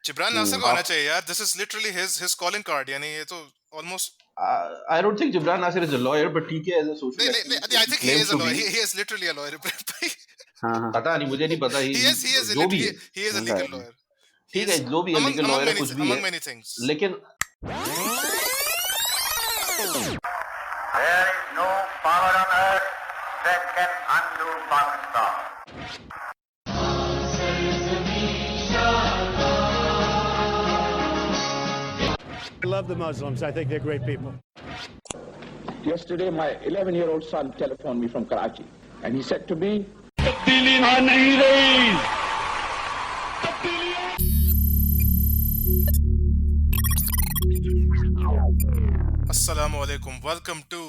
जिब्रान नासिर को आना आप चाहिए यार. This is literally his calling card. यानी ये तो almost. I don't think Gibran Nasir is a lawyer, but ठीक है, as a social activist, I he think he claims is a to lawyer. be. He is literally a lawyer. हाँ पता नहीं, मुझे नहीं पता, He is जो भी है, he is a हाँ legal lawyer. He ठीक है, is जो भी है, लीगल लॉयर है, कुछ भी है, among many things. लेकिन There is no power on earth that can undo Pakistan. I love the Muslims. I think they're great people. Yesterday, my 11-year-old son telephoned me from Karachi, and he said to me, अस्सलामु अलैकुम. Welcome to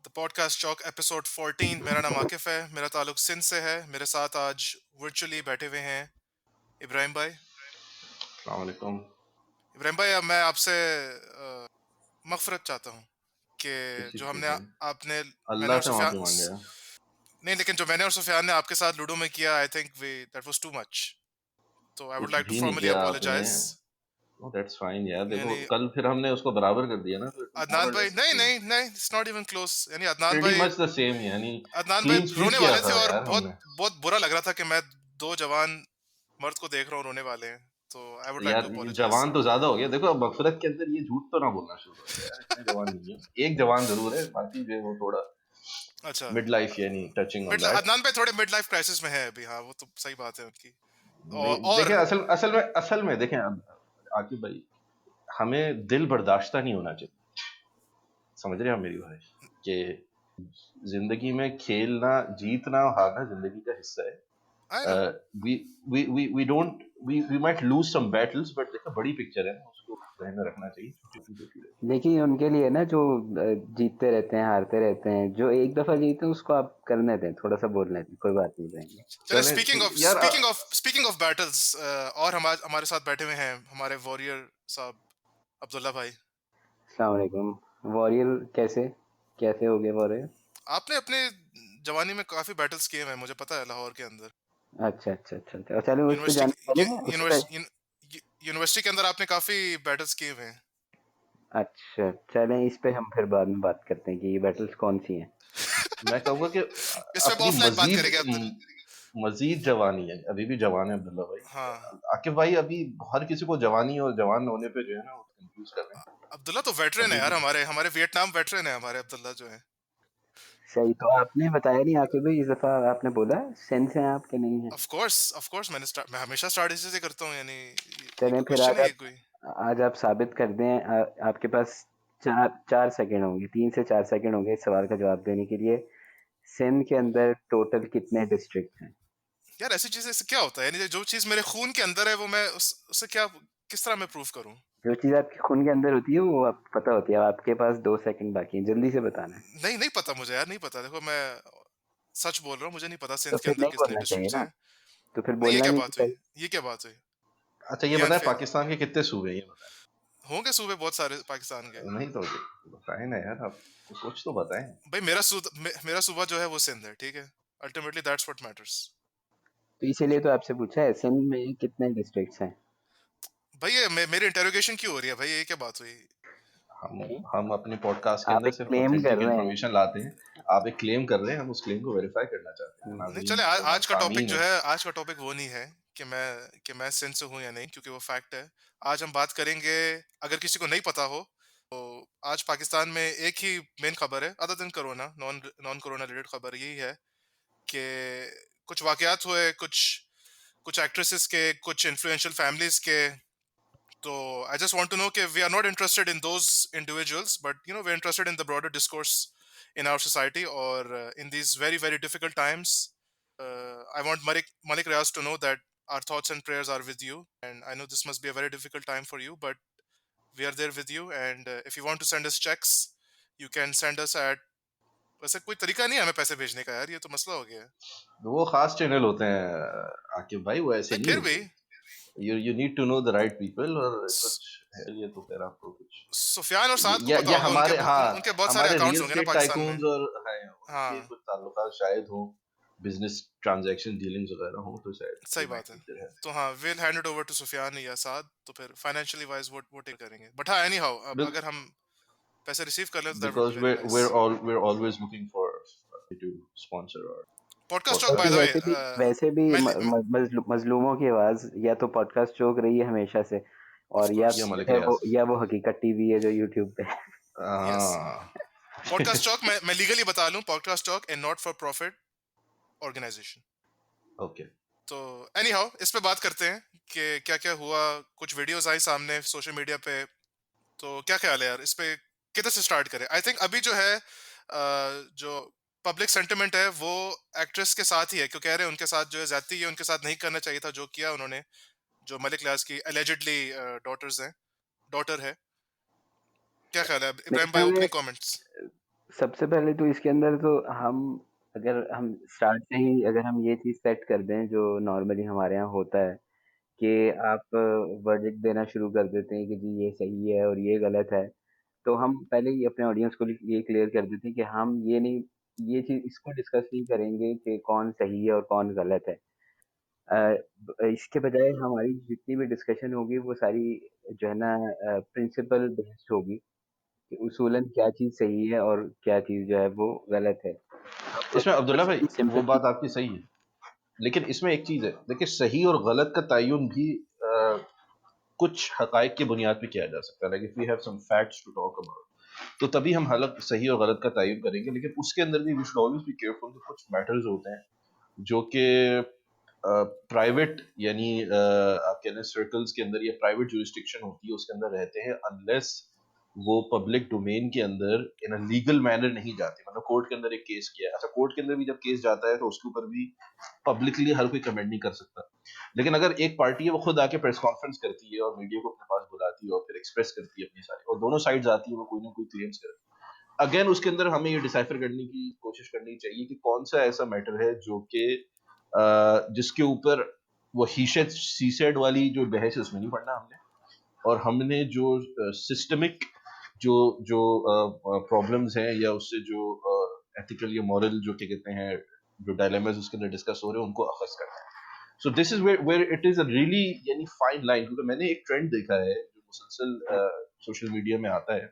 the podcast Chalk episode 14. मेरा नाम आकिफ है. मेरा ताल्लुक सिंध से है. मेरे साथ आज virtually बैठे हुए हैं इब्राहिम भाई. अस्सलाम वालेकुम. इब्राहिम भाई, अब मैं आपसे मग़फ़िरत चाहता हूँ कि किसी जो चीज़ हमने में आपने मैंने अल्लाह और से सुफियान माफी मांगे. नहीं, लेकिन जो मैंने और सुफियान ने आपके साथ लूडो में किया, I think that was too much. तो I would कुछ like to भी नहीं formally किया apologize. आपने. Oh, that's fine यार. देखो, यानी कल फिर हमने उसको बराबर कर दिया ना, तो it was more Adnan or भाई, less the same. नहीं, it's not even close. यानी अदनान Pretty भाई much the same, यानी रोने clean sweep वाले किया थे था और यार बहुत हमने. बहुत बुरा लग रहा था कि मैं दो जवान मर्द को देख रहा हूँ रोने वाले हैं. तो I would like यार to ये apologize. जवान तो ज्यादा हो गया. देखो, अब मगफिरत के अंदर ये झूठ तो ना बोलना शुरू करो यार. इतने जवान नहीं है. एक जवान जरूर है, बाकी जो है वो थोड़ा अच्छा, मिड लाइफ, यानी टचिंग ऑन दैट. अदनान भाई थोड़े मिड लाइफ क्राइसिस में है अभी. हाँ, वो तो सही बात है उनकी. और देखिए, असल में देखें, आकिब भाई, हमें दिल बर्दाश्ता नहीं होना चाहिए. समझ रहे हैं आप मेरी भाई, कि जिंदगी में खेलना, जीतना, हारना जिंदगी का हिस्सा है. I know. we might lose some battles, but देखो बड़ी पिक्चर है ना, उसको ध्यान में रखना चाहिए. छोटी देखिए उनके लिए ना जो जीतते रहते हैं हारते रहते हैं, जो एक दफा जीते हैं उसको आप करने दें, थोड़ा सा बोलने दें, कोई बात नहीं रहेंगे. चलो, चलें यार. स्पीकिंग ऑफ बैटल्स, और हमारे साथ बैठे हुए हैं हमारे वॉरियर साहब अब्दुल्ला भाई. अस्सलाम वालेकुम. वॉरियर कैसे हो गए वॉरियर? आपने अपने जवानी में काफी बैटल्स किए हैं, मुझे पता है, लाहौर के अंदर. अच्छा. चलो उस पे जाने पहले ना उस पे. यूनिवर्सिटी के अंदर आपने काफी बैटल्स किए हुए हैं. अच्छा, चलें इस पे हम फिर बाद में बात करते हैं कि ये बैटल्स कौन सी हैं. मैं कहूँगा कि इस पे अपनी ऑफलाइन बात करेंगे अब्दुल. मजीद जवानी है, अभी भी जवान है अब्दुल्ला भाई. हाँ, आकिब भाई, अभी हर किसी को जवानी और जवान होने पे जो है ना, वो कंफ्यूज कर रहे हैं. अब्दुल्ला तो वेटरन है अभी यार. हमारे वियतनाम वेटरन है हमारे अब्दुल्ला जो है. सही. तो आपने बताया नहीं आके भाई, इस दफा आपने बोला सेंस है आप के नहीं है. ऑफ कोर्स मैं हमेशा स्टार्ट इसी से करता हूँ. यानी ये चलें कोई फिर क्वेश्चन है कोई. आज आप साबित कर दें. आपके पास 4 सेकंड होंगे, 3 से 4 सेकंड होंगे इस सवाल का जवाब देने के लिए. सिंध के अंदर टोटल कितने डिस्ट्रिक्ट हैं? यार, ऐसी चीजें से क्या होता है? यानी जो चीज मेरे खून के अंदर है वो मैं उससे किस तरह मैं प्रूव करूं? जो चीज आपके खून के अंदर होती है वो आपको पता होती है. आपके पास 2 सेकंड बाकी हैं, जल्दी से बताना है. नहीं पता मुझे यार, नहीं पता. देखो, मैं सच बोल रहा हूँ, मुझे नहीं पता तो सिंध के फिर अंदर नहीं कितने बोलना चाहिए डिस्ट्रिक्ट्स ना. हैं. तो फिर नहीं, ये बोलना क्या नहीं बात हुई? चाहिए. ये क्या बात हुई? अच्छा, ये ये बताएं, अनफेयर. पाकिस्तान के कितने सूबे हैं, ये बताएं. होंगे सूबे बहुत सारे पाकिस्तान के. नहीं तो बताएं ना यार, आप कुछ तो बताएं. भाई, मेरा सूबा जो है वो सिंध है, ठीक है. Ultimately that's what matters. तो इसीलिए तो आपसे पूछा है सिंध में कितने डिस्ट्रिक्ट्स हैं. भाई, ये मेरी इंटेरोगेशन क्यों हो रही है भाई? ये क्या बात हुई? हम अपने पॉडकास्ट के आप अंदर एक सिर्फ क्लेम कर ऑथेंटिक रहे हैं. इन्फॉर्मेशन लाते हैं. आप एक क्लेम कर रहे हैं, हम उस क्लेम को वेरीफाई करना चाहते हैं. नहीं, नाज़रीन चले. जो आज का टॉपिक सामीन जो है, है, आज का टॉपिक वो नहीं है कि मैं सिंध से हूँ या नहीं, क्योंकि वो फैक्ट है. आज हम बात करेंगे, अगर किसी को नहीं पता हो तो आज पाकिस्तान में एक ही मेन खबर है, other than corona, non corona related खबर यही है कि कुछ वाकयात हुए, कुछ एक्ट्रेसेस के, कुछ इन्फ्लुएंशियल फैमिलीज के. तो I just want to know कि we are not interested in those individuals, but we are interested in the broader discourse in our society, और in these very very difficult times. I want Malik Riaz to know that our thoughts and prayers are with you, and I know this must be a very difficult time for you, but we are there with you. And if you want to send us checks, you can send us at. वैसे कोई तरीका नहीं है हमें पैसे भेजने का यार, ये तो मसला हो गया है. वो खास चैनल होते हैं आकिब भाई, वो ऐसे नहीं, नहीं फिर भी होते. you need to know the right people. और कुछ है ये तो फिर आपको कुछ सुफियान और साद को या पता होगा, हमारे उनके बहुत सारे हमारे अकाउंट्स रियल होंगे ना एस्टेट पाकिस्तान में. टाइकून्स और हैं, उनके हाँ, कुछ ताल्लुकात शायद हों. बिजनेस ट्रांजैक्शन डीलिंग्स वगैरह हो तो शायद सही they might बात है। need their help. तो हाँ, will hand it over to Sufiyan या साद, तो फिर फाइनेंशियली वाइज वो टेक करेंगे। बट हाँ, एनी हाउ, अब Bil- अगर हम पैसे रिसीव कर लें तो that would be because very nice. we're always looking for to sponsor our Podcast Talk, by podcast. क्योंकि द वैसे भी वे, मजलूमों की आवाज या तो पॉडकास्ट चौक रही है हमेशा से, ऑफ और कोर्स, या मलिक है वो रियाज. या वो हकीकत टीवी है जो यूट्यूब पे है। यस। हाँ. पॉडकास्ट टॉक, मैं लीगली बता लूं, Podcast Talk a not for profit organization. Okay. तो एनी हाउ, इस पे बात करते हैं कि क्या क्या हुआ। कुछ वीडियोस आई सामने सोशल मीडिया पे, तो क्या ख्याल है यार इस पे, किधर से स्टार्ट करें? आई थिंक अभी जो है जो पब्लिक सेंटिमेंट है वो एक्ट्रेस के साथ ही है, क्यों कह रहे हैं उनके साथ जो है ज्यादती है, उनके साथ नहीं करना चाहिए था जो किया उन्होंने, जो मलिक लियाज की एलिजिडली डॉटर है। क्या ख्याल है मेरे इब्राहिम भाई, ख्याल में ओपनिंग कमेंट्स? सबसे पहले तो इसके अंदर तो हम, अगर हम स्टार्ट से ही अगर हम ये चीज सेट कर दें जो नॉर्मली हमारे यहाँ होता है कि आप वर्डिक्ट देना शुरू कर देते हैं कि जी ये सही है और ये गलत है, तो हम पहले ही अपने ऑडियंस को ये क्लियर कर देते हैं कि हम ये चीज इसको डिस्कस नहीं करेंगे कि कौन सही है और कौन गलत है। इसके बजाय हमारी जितनी भी डिस्कशन होगी वो सारी जो है ना प्रिंसिपल बेस्ड होगी कि उसूलन क्या चीज सही है और क्या चीज जो है वो गलत है। अब इसमें अब्दुल्ला बच्चे भाई की वो सिंपैथी। बात आपकी सही है, लेकिन इसमें एक चीज है, देखिए सही और गलत का तयन भी कुछ हकायक की बुनियाद पे किया जा सकता है, like if we have some facts to talk about, तो तभी हम हालत सही और गलत का तयन करेंगे। लेकिन उसके अंदर भी we should always be careful कि कुछ मैटर्स होते हैं जो कि प्राइवेट यानी आप कह लें सर्कल्स के अंदर या प्राइवेट जुरिस्डिक्शन होती है उसके अंदर रहते हैं, अनलेस वो पब्लिक डोमेन के अंदर इन अ लीगल मैनर नहीं जाते। मतलब कोर्ट के अंदर एक केस किया है, अच्छा कोर्ट के अंदर भी जब केस जाता है तो उसके ऊपर भी पब्लिकली हर कोई कमेंट नहीं कर सकता, लेकिन अगर एक पार्टी है वो खुद आके प्रेस कॉन्फ्रेंस करती है और मीडिया को अपने पास बुलाती है और फिर एक्सप्रेस करती है अपनी सारी, और दोनों साइड्स आती है, वो कोई ना कोई क्लेम्स करती है, अगेन उसके अंदर हमें ये डिसाइफर करने की कोशिश करनी चाहिए कि कौन सा ऐसा मैटर है जो कि जिसके ऊपर वो ही सेड शी सेड वाली जो बहस है उसमें नहीं पढ़ना हमने, और हमने जो सिस्टमिक जो जो प्रॉब्लम्स हैं या उससे जो एथिकल या मॉरल जो क्या कहते हैं जो डायलेमास उसके अंदर डिस्कस हो रहे हैं उनको अखज़ करना है। So this is where it is a really यानी फाइन लाइन, क्योंकि मैंने एक ट्रेंड देखा है जो मुसलसल सोशल मीडिया में आता है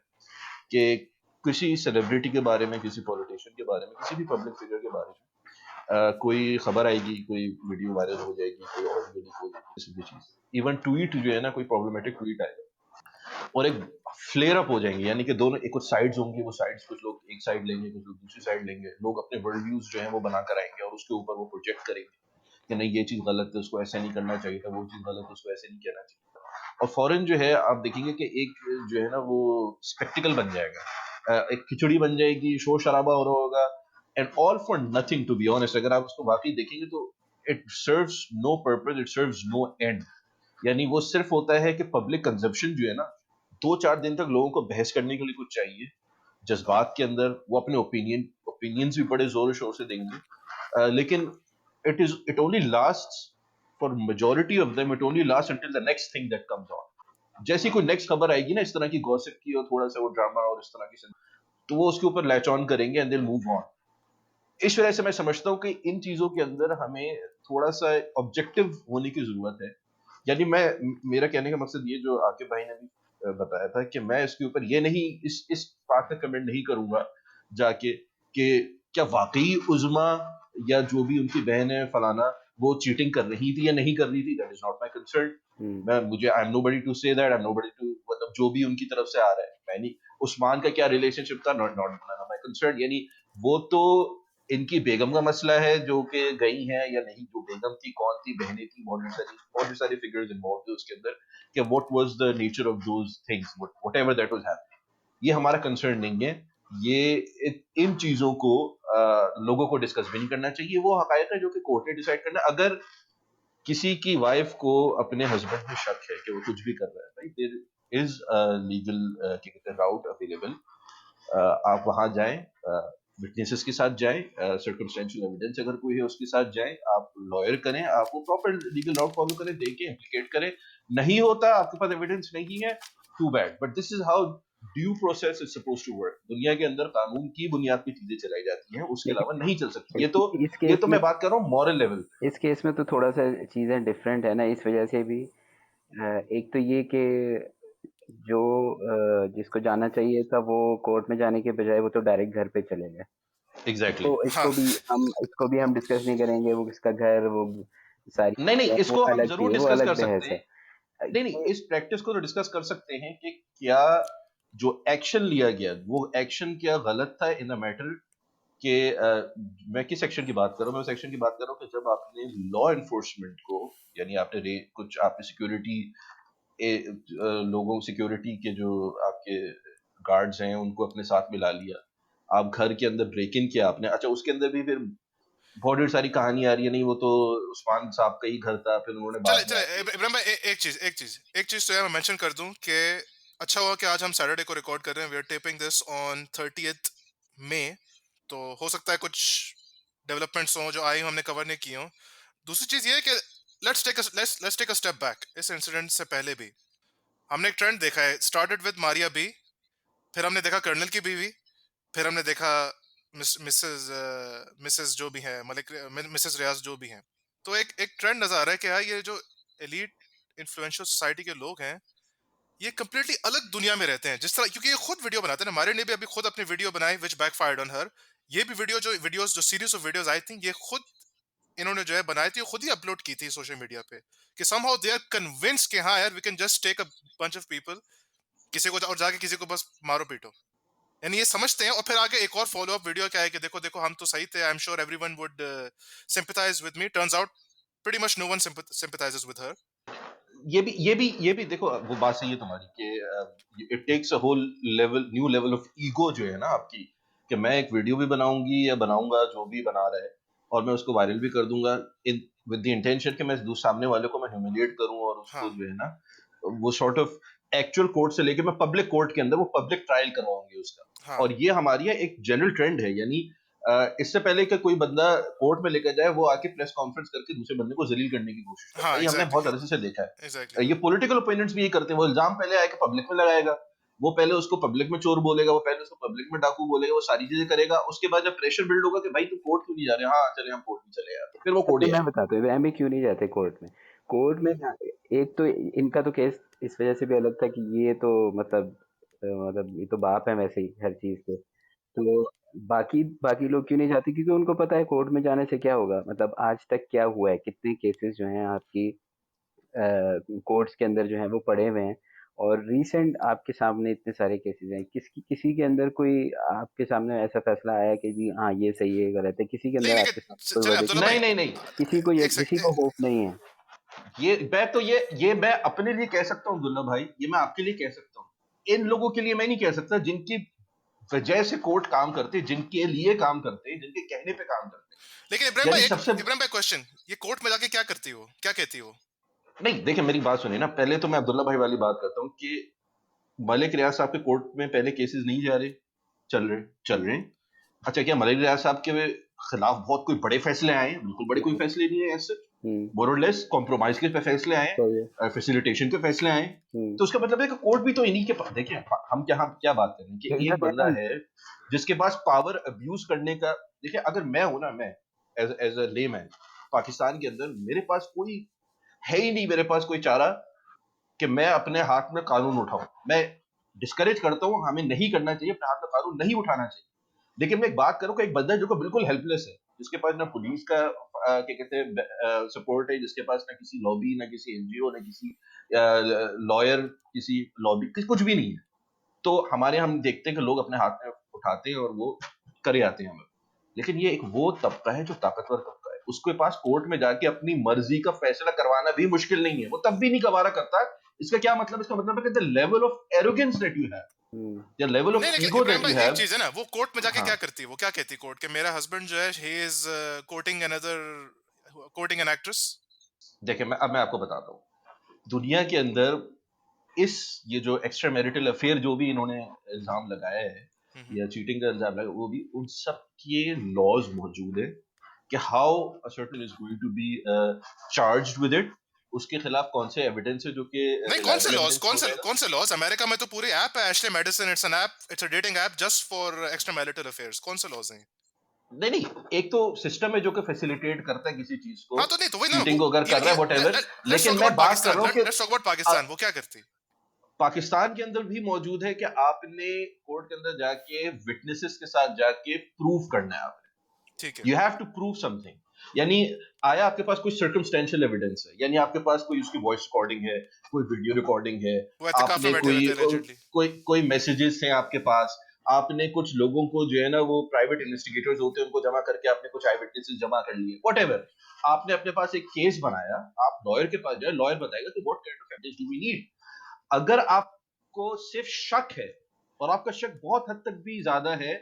कि किसी सेलिब्रिटी के बारे में, किसी पॉलिटिशियन के बारे में, किसी भी पब्लिक फिगर के बारे में कोई खबर आएगी, कोई वीडियो वायरल हो जाएगी, कोई ऑडियो लीक हो जाएगी, किसी भी चीज, इवन ट्वीट जो है ना, कोई प्रॉब्लमेटिक ट्वीट आएगा और एक फ्लेयर अप हो जाएंगे, यानी कि दोनों एक कुछ साइड्स होंगी, वो साइड्स कुछ लोग एक साइड लेंगे, कुछ लोग दूसरी साइड लेंगे, लोग अपने वर्ल्ड व्यूज जो है वो बनाकर आएंगे और उसके ऊपर वो प्रोजेक्ट करेंगे कि नहीं ये चीज गलत है, उसको ऐसा नहीं करना चाहिए था, वो चीज गलत है, उसको ऐसे नहीं कहना चाहिए था, और फौरन जो है आप देखेंगे कि एक जो है ना वो स्पेक्टिकल बन जाएगा, एक खिचड़ी बन जाएगी, शोर शराबा हो रहा होगा, and all for nothing, to be honest. अगर आप उसको वाकई देखेंगे तो it serves no purpose, it serves no end, यानी वो सिर्फ होता है कि पब्लिक कंजप्शन जो है ना, 2-4 दिन तक लोगों को बहस करने के लिए कुछ चाहिए, जज्बात के अंदर वो अपने ओपिनियंस भी बड़े जोर शोर से देंगे, लेकिन it only lasts for majority of them, it only lasts until the next thing that comes on। जैसी कोई नेक्स्ट खबर आएगी ना इस तरह की गॉसिप की और थोड़ा सा वो ड्रामा और इस तरह की, तो वो उसके ऊपर लैच ऑन करेंगे and they will move on. इस वजह से मैं समझता हूँ कि इन चीजों के अंदर हमें थोड़ा सा ऑब्जेक्टिव होने की जरूरत है। यानी मेरा कहने का मकसद ये जो आकिब भाई ने भी बताया था कि मैं इसके ऊपर ये नहीं इस बात का कमेंट नहीं करूंगा जाके कि क्या वाकई उज़्मा या जो भी उनकी बहन है फलाना वो चीटिंग कर रही थी या नहीं कर रही थी, that is not my concern. मुझे I am nobody to say that, I am nobody to, मतलब जो भी उनकी तरफ से आ रहा है, मैं नहीं, उस्मान का क्या रिलेशनशिप था, नॉट नॉट माय कंसर्न, यानी वो तो इनकी बेगम का मसला है जो कि गई हैं या नहीं, जो बेगम थी, कौन थी, बहनें थी, बहुत सारी फिगर्स इन्वॉल्व थे उसके अंदर, कि what was the nature of those things, whatever that was happening, ये हमारा कंसर्न नहीं है। ये इन चीजों को लोगों को डिस्कस भी नहीं करना चाहिए, वो हकायक है जो कि कोर्ट ने डिसाइड करना है। अगर किसी की वाइफ को अपने हस्बैंड में शक है कि वो कुछ भी कर रहा है, भाई there is a legal route available, आप वहां जाएं, विटनेसेस के साथ जाएं, सर्कमस्टेंशियल एविडेंस अगर कोई है उसके साथ जाएं, आप लॉयर करें, आप वो प्रॉपर लीगल राउट फॉलो करें, देखें, इम्प्लीकेट करें, नहीं होता, आपके पास एविडेंस नहीं है, too bad, but this is how due process is suppose to work. दुनिया के अंदर कानून की बुनियाद पे चीजें चलाई जाती हैं, उसके अलावा लेकिन नहीं चल सकती। इस ये केस तो में मैं बात कर रहा हूँ मॉरल लेवल पे। इस केस में तो थोड़ा सा चीजें डिफरेंट है ना, इस वजह से भी एक तो ये कि जो जिसको जाना चाहिए था वो कोर्ट में जाने के बजाय वो तो डायरेक्ट घर पे चले गए। एग्जैक्टली हाँ इसको भी हम डिस्कस नहीं करेंगे, वो किसका घर, वो सारी नहीं नहीं, चीजें वो इसको हम अलग जरूर चीज है, वो डिस्कस अलग कर सकते बहस है। हैं। नहीं नहीं, इस प्रैक्टिस को तो डिस्कस कर सकते हैं कि क्या जो एक्शन लिया गया वो एक्शन क्या गलत था इन द मैटर कि मैं किस सेक्शन की बात कर रहा हूँ? मैं सेक्शन की बात कर रहा हूँ कि जब आपने लॉ इन्फोर्समेंट को, यानी कुछ आपने सिक्योरिटी लोगों, सिक्योरिटी के जो आपके गार्ड्स हैं उनको अपने साथ मिला लिया, आप घर के अंदर ब्रेक इन किया आपने। अच्छा, उसके अंदर भी फिर बहुत ढेर सारी कहानी आ रही है, नहीं वो तो उस्मान साहब का ही घर था, फिर उन्होंने चले बाद में चले आके। इब्राहिम भाई, एक चीज तो यार मैं मेंशन कर दूं कि अच्छा हुआ कि आज हम सैटरडे को रिकॉर्ड कर रहे हैं। We are taping this on 30th May, तो हो सकता है कुछ डेवलपमेंट्स हो जो आई हमने कवर नहीं की हो। दूसरी चीज ये है कि let's take a step back. इस इंसिडेंट से पहले भी हमने एक ट्रेंड देखा है। स्टार्टेड विद मारिया बी, फिर हमने देखा कर्नल की बीवी, फिर हमने देखा मिसेस जो भी है मलिक, मिसेस रियाज जो भी हैं। तो एक एक ट्रेंड नजर आ रहा है कि यार ये जो एलीट इन्फ्लुएंशियल सोसाइटी के लोग हैं ये कम्प्लीटली अलग दुनिया में रहते हैं। जिस तरह, क्योंकि ये खुद वीडियो बनाते हैं ना, हमारे ने भी अभी खुद अपनी वीडियो बनाई विच बैकफायर्ड ऑन हर। ये भी वीडियोस जो series of videos I think ये खुद इन्होंने जो है बनाई थी, खुद ही अपलोड की थी सोशल मीडिया पे, कि समहाउ दे आर कन्विंस्ड कि हाँ यार we can just take a bunch of people, किसी को और जाके किसी को बस मारो पीटो। यानी ये समझते हैं, और फिर आगे एक और फॉलो अप वीडियो क्या है कि देखो देखो हम तो सही थे, I am sure everyone would sympathise with me, turns out pretty much no one sympathizes with her. ये भी देखो, वो बात सही है तुम्हारी कि it takes a whole level, new level of ego जो है ना आपकी, कि मैं एक वीडियो भी बनाऊंगी या बनाऊंगा जो भी बना रहा है, और मैं उसको वायरल भी कर दूंगा इन विद द इंटेंशन कि मैं सामने वाले को मैं ह्यूमिलिएट करूं, और उसको हाँ जो है ना वो सॉर्ट ऑफ एक्चुअल कोर्ट से लेके मैं पब्लिक कोर्ट के अंदर वो पब्लिक ट्रायल करवाऊंगी उसका। हाँ और ये हमारी एक जनरल ट्रेंड है, यानी इससे पहले कि कोई बंदा कोर्ट में लेकर जाए, वो आके प्रेस कॉन्फ्रेंस करके दूसरे बंदे को जलील करने की कोशिश करता हाँ है। ये हमने एग्जैक्टली बहुत अरसे से देखा एग्जैक्टली है। ये पॉलिटिकल ओपिनियंस भी ये करते हैं, वो इल्जाम पहले आके पब्लिक में लगाएगा, वो पहले उसको पब्लिक में चोर बोलेगा, वो पहले उसको पब्लिक में डाकू बोलेगा, वो सारी चीजें करेगा। उसके बाद जब प्रेशर बिल्ड होगा कि भाई तुम कोर्ट क्यों नहीं जा रहे, हाँ चले हम कोर्ट नहीं चले यार, फिर वो कोर्ट अभी मैं जाएंगे। बताता हूँ एमए क्यों नहीं जाते कोर्ट में। कोर्ट में एक तो इनका तो केस इस वजह से भी अलग था कि ये तो मतलब ये तो बाप है वैसे ही हर चीज के। तो बाकी बाकी लोग क्यों नहीं जाते, क्योंकि उनको पता है कोर्ट में जाने से क्या होगा। मतलब आज तक क्या हुआ है, कितने केसेस जो हैं आपकी कोर्ट्स के अंदर जो है वो पड़े हुए हैं। और रीसेंट आपके सामने इतने सारे केसेस हैं, किसी के अंदर कोई आपके सामने ऐसा फैसला आया कि जी हाँ ये सही है गलत है, किसी के नहीं अंदर लेकिन आपके सामने कोई चले वर्डिक्ट अब्दुल्ला नहीं भाई है, नहीं नहीं नहीं, एक किसी को होप नहीं है। ये मैं अपने लिए कह सकता हूँ दुल्ला भाई, ये मैं आपके लिए कह सकता हूँ, इन लोगों के लिए मैं नहीं कह सकता जिनकी वजह से कोर्ट काम करते, जिनके लिए काम करते, जिनके कहने पे काम लेकिन करते। यानी सबसे इब्राहिम भाई क्वेश्चन, ये कोर्ट में जाके क्या करती हो, क्या कहती हो? नहीं, देखिए मेरी बात सुनिए ना, पहले तो मैं अब्दुल्ला भाई वाली बात करता हूँ कि मलिक रियाज साहब के कोर्ट में पहले केसेस नहीं जा रहे, चल रहे हैं। अच्छा, क्या मलिक रियाज साहब के खिलाफ बहुत कोई बड़े फैसले आए हैं? बिल्कुल बड़े कोई नहीं। फैसले नहीं है ऐसे, हम्म। मोर और लेस कॉम्प्रोमाइज के फैसले आए सही है। हैं, फैसिलिटेशन के फैसले आए हैं। हम्म। तो उसका मतलब है कि कोर्ट भी तो इन्हीं के पास। देखिए हम क्या बात कर रहे हैं कि एक बंदा इंडिपेंडेंट। है जिसके पास पावर अब्यूज करने का। देखिए अगर मैं हूं ना, मैं एज अ लेमैन पाकिस्तान के अंदर, मेरे पास कोई है ही नहीं, मेरे पास कोई चारा कि मैं अपने हाथ में कानून उठाऊं। मैं डिस्करेज करता हूं, हमें नहीं करना चाहिए, अपने हाथ में कानून नहीं उठाना चाहिए। लेकिन मैं एक बात करूं कि एक बंदा जो बिल्कुल हेल्पलेस है, जिसके पास ना पुलिस का क्या कहते हैं सपोर्ट है, जिसके पास ना किसी लॉबी, ना किसी एनजीओ, ना किसी लॉयर, किसी लॉबी, कुछ भी नहीं है, तो हमारे हम देखते हैं कि लोग अपने हाथ में उठाते हैं और वो करे आते हैं हमें। लेकिन ये एक वो तबका है जो ताकतवर तबका है, उसके पास कोर्ट में जाके अपनी मर्जी का फैसला करवाना भी मुश्किल नहीं है, वो तब भी नहीं गवारा करता। इसका क्या मतलब? इसका मतलब है कि the level of arrogance that you have, hmm. The level नहीं ऑफ लेकिन ईगो इब्राहिम दैट भाई यू एक हैव। चीज है ना, वो कोर्ट में जाके हाँ, क्या करती है, वो क्या कहती है कोर्ट के, मेरा हस्बैंड जो है he is courting another, courting an actress. देखिए मैं आपको बताता हूँ, दुनिया के अंदर ये जो एक्स्ट्रा मैरिटल अफेयर जो भी इन्होंने इल्जाम लगाया है, या चीटिंग का इल्जाम लगाया, वो भी उन सब के लॉज मौजूद है कि how a certain is going to be charged with it, उसके खिलाफ कौन से एविडेंस है जो कि नहीं, कौन से रिलायबल लॉज एविडेंस हो जाएगा। कौन से लॉज अमेरिका में तो पूरी ऐप है Ashley Madison, it's an app, it's a dating app just for extra marital affairs, कौन से लॉज हैं? नहीं नहीं, एक तो सिस्टम है जो कि फैसिलिटेट करता है किसी चीज को, हाँ तो नहीं तो वही ना, चीटिंग को अगर कर रहा है वटेवर, लेट्स लेकिन टॉक मैं अबाउट बात कर पाकिस्तान, रहा हूँ कि लेट्स टॉक अबाउट पाकिस्तान, वो क्या करती? पाकिस्तान के अंदर भी मौजूद है कि आपने कोर्ट के अंदर जाके विटनेसेस के साथ जाके प्रूव करना है आपने, ठीक है, you have to prove something. यानी आया आपके पास कोई सर्कमस्टेंशियल एविडेंस है, यानी आपके पास कोई उसकी वॉइस रिकॉर्डिंग है, कोई वीडियो रिकॉर्डिंग है, वो एहतिकाफ में आपने बैठे हुए कोई थे allegedly। कोई कोई मैसेजेस हैं आपके पास, आपने कुछ लोगों को जो है ना वो प्राइवेट इन्वेस्टिगेटर्स होते हैं उनको जमा करके आपने कुछ आई विटनेसेस जमा कर लिए, व्हाटएवर, आपने अपने पास एक केस बनाया, आप लॉयर के पास जाए, लॉयर बताएगा कि what kind of evidence do we need. अगर आपको सिर्फ शक है और आपका शक बहुत हद तक भी ज्यादा है,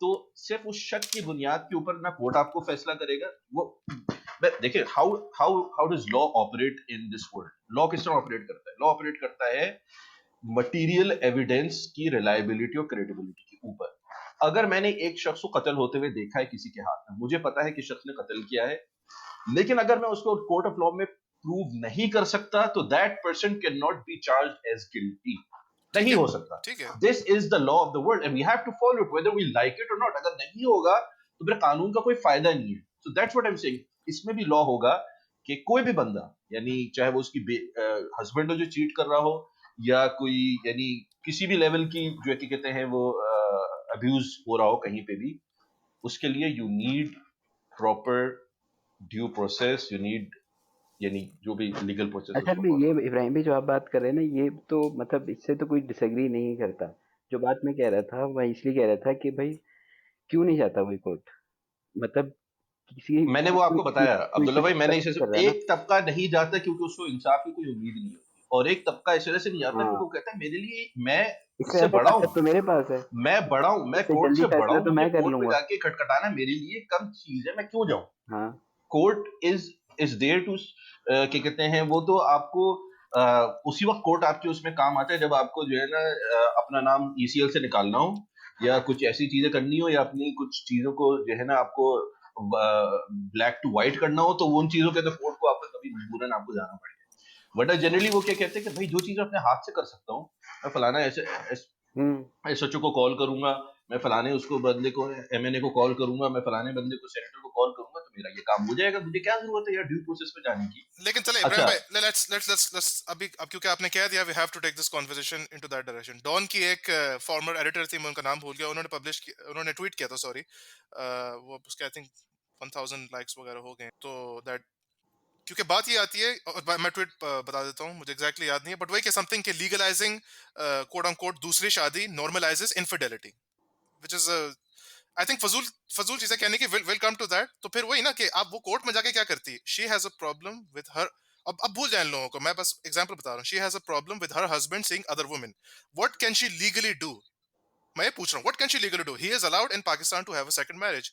तो सिर्फ उस शक की बुनियाद के ऊपर ना कोर्ट आपको फैसला करेगा। वो देखिए how how how does law operate in this world. Law किस तरह ऑपरेट करता है? लॉ ऑपरेट करता है मटेरियल एविडेंस की रिलायबिलिटी और क्रेडिबिलिटी के ऊपर। अगर मैंने एक शख्स को कत्ल होते हुए देखा है किसी के हाथ में, मुझे पता है कि शख्स ने कत्ल किया है, लेकिन अगर मैं उसको कोर्ट ऑफ लॉ में प्रूव नहीं कर सकता, तो that person can not be charged as guilty. ठीक नहीं है, हो सकता। ठीक है, this is the law of the world and we have to follow it whether we like it और नॉट। अगर नहीं होगा तो फिर कानून का कोई फायदा नहीं है। So that's what I am saying. इसमें भी लॉ होगा कि कोई भी बंदा, यानी चाहे वो उसकी हस्बैंड हो जो चीट कर रहा हो, या कोई यानी किसी भी लेवल की जो है कि कहते हैं वो अब्यूज हो रहा हो कहीं पे भी, उसके लिए you need proper due process, you need यानी जो भी लीगल प्रोसेस अच्छा उसको भी ये फॉलो। इब्राहिम भी जो आप बात कर रहे हैं ना, ये तो मतलब इससे तो कोई डिसएग्री नहीं करता। जो बात मैं कह रहा था, मैं इसलिए कह रहा था कि भाई क्यों नहीं जाता कोई कोर्ट, मतलब किसी मैंने वो कोई आपको बताया कोई अब्दुल्ला कुछ भाई, मैंने इसे एक्सपेक्ट कर रहा है ना। एक तबका नहीं जाता क्योंकि उसको इंसाफ की कोई उम्मीद नहीं होती, और एक तबका इस वजह से नहीं जाता क्योंकि हाँ, वो कहता है मेरे लिए मैं इससे इससे ज्यादा बड़ा ताकत हूँ, तो मेरे पास है, मैं बड़ा हूँ, मैं इससे कोर्ट जल्दी से बड़ा फैसला हूँ, तो मुझे मैं कर कोर्ट में लूंगा। जाके खटखटाना मेरे लिए कम चीज है, मैं क्यों जाऊँ। हाँ। कोर्ट इज देयर टू क्या कहते हैं वो, तो आपको उसी वक्त कोर्ट आपके उसमें काम आता है जब आपको जो है ना अपना नाम ईसीएल से निकालना हो, या कुछ ऐसी चीजें करनी हो, या अपनी कुछ चीजों को जो है ना आपको ब्लैक टू व्हाइट करना हो, तो वो उन चीजों के तो कोर्ट को आपको कभी मजबूरन आपको जाना पड़ेगा। वरना जनरली वो क्या कहते हैं कि भाई जो चीज अपने हाथ से कर सकता हूँ, मैं फलाना हम्म। एसएचओ को कॉल करूंगा, मैं फलाने उसको बंदे को एमएनए को कॉल करूंगा, मैं फलाने बंदे को सेनेटर को कॉल करूंगा, तो मेरा ये काम हो जाएगा, मुझे क्या जरूरत है यार ड्यू प्रोसेस में जाने की। लेकिन चले इब्राहिम अच्छा, भाई, लेट्स अभी, अब क्योंकि आपने कह दिया, we have to take this conversation into that direction. Dawn की एक फॉर्मर एडिटर थी, मैं उनका नाम भूल गया, उन्होंने ट्वीट किया था, सॉरी, वो उसके आई थिंक 1000 लाइक्स वगैरह हो गए, तो दैट, क्योंकि बात ये आती है, और मैं ट्वीट बता देता हूँ, मुझे एग्जैक्टली याद नहीं है, बट वही कि समथिंग के लीगलाइजिंग कोट ऑन कोट दूसरी शादी normalises infidelity, which is I think फजूल फजूल चीजें कहने की, विल कम टू दैट। तो फिर वही ना कि आप वो कोर्ट में जाके क्या करती है, she has a problem with हर, अब भूल जाए इन लोगों को, मैं बस एग्जांपल बता रहा हूँ, she has a problem with her husband seeing other women, what can she legally do? मैं ये पूछ रहा हूँ, what can she legally do? He is allowed in Pakistan to have a second marriage.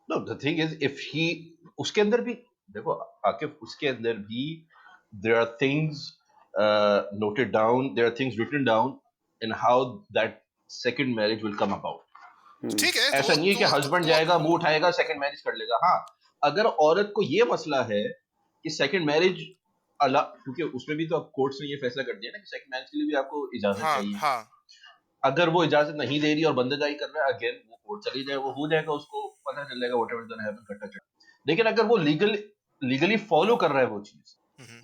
No the thing is if he, उसके अंदर भी देखो आकिब, उसके अंदर भी there are things noted down, there are things written down in how that second marriage will come about. हम्म। ठीक है, ऐसा नहीं है कि हस्बैंड जाएगा मुंह उठाएगा सेकंड मैरिज कर लेगा। हाँ, अगर औरत को ये मसला है कि सेकंड मैरिज अला, क्योंकि उसमें भी तो अब कोर्ट्स ने ये फैसला कर दिया ना कि सेकंड मैरिज के लिए भी आपको इजाजत हाँ चाहिए। हाँ, अगर वो इजाजत नहीं दे रही और बंदरगाही कर रहा है, अगेन वो कोर्ट चली जाए, वो हो जाएगा, उसको पता चल जाएगा व्हाटएवर गोना हैपन, कट्टा चढ़। लेकिन अगर वो लीगली फॉलो कर रहा है वो चीज,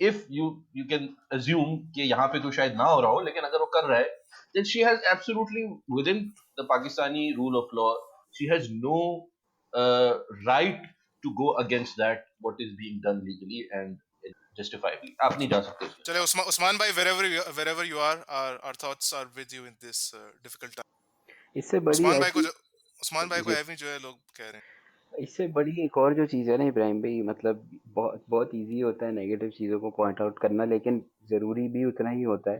if you you can assume कि यहाँ पे तो शायद ना हो रहा हो, लेकिन अगर वो कर रहा है, then she has absolutely within the Pakistani rule of law, she has no right to go against that what is being done legally and justifiably। आप नहीं जा सकते उसमें। चले उस्मान भाई, wherever you are, our thoughts are with you in this difficult time। इससे बड़ी उस्मान भाई को ऐसी उस्मान भाई को जी, एवी जो है लोग कह रहे हैं। इससे बड़ी एक और जो चीज़ है ना इब्राहिम भाई, मतलब बहुत बहुत इजी होता है नेगेटिव चीज़ों को पॉइंट आउट करना, लेकिन ज़रूरी भी उतना ही होता है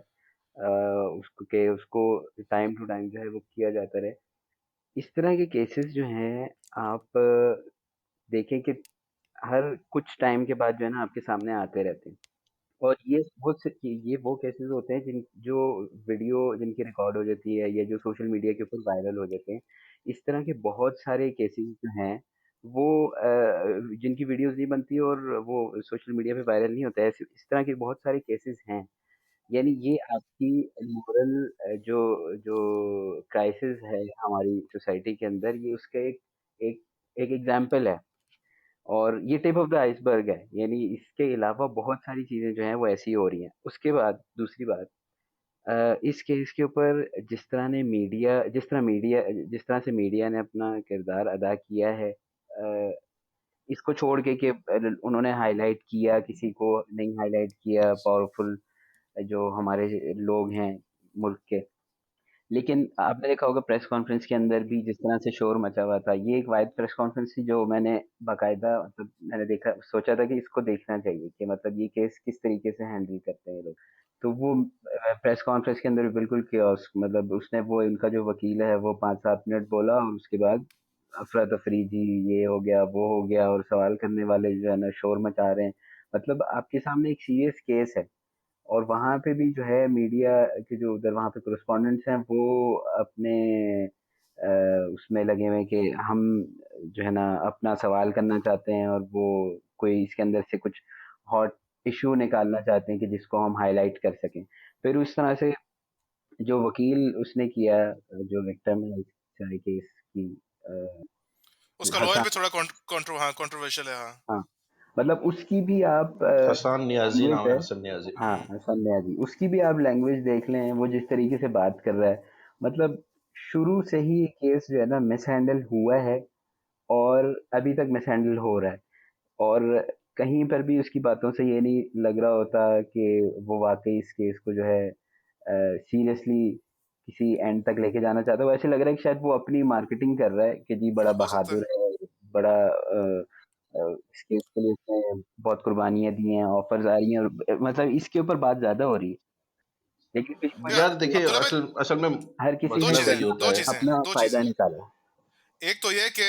उसको टाइम टू टाइम जो है वो किया जाता रहे। इस तरह के केसेस जो हैं, आप देखें कि हर कुछ टाइम के बाद जो है ना आपके सामने आते रहते हैं, और ये वो केसेस होते हैं जो वीडियो जिनकी रिकॉर्ड हो जाती है या जो सोशल मीडिया के ऊपर वायरल हो जाते हैं। इस तरह के बहुत सारे केसेस जो हैं वो जिनकी वीडियोज़ नहीं बनती और वो सोशल मीडिया पे वायरल नहीं होता है, ऐसे इस तरह के बहुत सारे केसेस हैं। यानी ये आपकी मोरल जो जो क्राइसिस है हमारी सोसाइटी के अंदर, ये उसका एक एक एग्जाम्पल है। और ये टिप ऑफ द आइसबर्ग है, यानी इसके अलावा बहुत सारी चीज़ें जो हैं वो ऐसी हो रही हैं। उसके बाद दूसरी बात, इस केस के ऊपर जिस तरह से मीडिया ने अपना किरदार अदा किया है, इसको छोड़ के कि उन्होंने हाईलाइट किया, किसी को नहीं हाईलाइट किया, पावरफुल जो हमारे लोग हैं मुल्क के। लेकिन आपने देखा होगा प्रेस कॉन्फ्रेंस के अंदर भी जिस तरह से शोर मचा हुआ था, ये एक वाइड प्रेस कॉन्फ्रेंस थी जो मैंने बाकायदा, मतलब मैंने देखा, सोचा था कि इसको देखना चाहिए कि मतलब ये केस किस तरीके से हैंडल करते हैं ये लोग। तो वो प्रेस कॉन्फ्रेंस के अंदर भी बिल्कुल कियोस्क, मतलब उसने वो इनका जो वकील है वो 5-7 मिनट बोला और उसके बाद अफरा तफरी, जी ये हो गया वो हो गया, और सवाल करने वाले जो है ना शोर मचा रहे हैं। मतलब आपके सामने एक सीरियस केस है और वहाँ पे भी जो है मीडिया के जो उधर वहाँ पे कोरेस्पोंडेंट्स हैं वो अपने उसमें लगे हुए हैं कि हम जो है ना अपना सवाल करना चाहते हैं और वो कोई इसके अंदर से कुछ हॉट इशू निकालना चाहते हैं कि जिसको हम हाईलाइट कर सकें। फिर उस तरह से जो वकील उसने किया, जो विक्टिम है इस सारे केस की, अ, उसका लॉयर हसन, भी थोड़ा कंट्रोवर्शियल है, हाँ। हाँ, मतलब उसकी भी आप हसन नियाजी लैंग्वेज नाम है, है, हसन नियाजी। हाँ, हसन न्याजी, उसकी भी आप लैंग्वेज देख लें, वो जिस तरीके से बात कर रहा है, मतलब शुरू से ही केस जो है ना मिसहैंडल हुआ है और अभी तक मिसहैंडल हो रहा है। और कहीं पर भी उसकी बातों से ये नहीं लग रहा होता कि वो वाकई इस केस को जो है सीरियसली किसी एंड तक लेके जाना चाहता है। वो ऐसे लग रहा है कि शायद वो अपनी मार्केटिंग कर रहा है कि जी बड़ा हो सकता बहादुर है। है, बड़ा इस केस के लिए उसने बहुत कुर्बानियाँ दी हैं, ऑफर्स आ रही हैं, और मतलब इसके ऊपर बात ज़्यादा हो रही है। लेकिन फिर वही या यार कि देखिए, अब्दुल्ला भाई, असल असल में हर किसी दो ने मसला जो है चीजें वही ना होता है। अपना दो फ़ायदा चीजें। निकाला। एक तो ये कि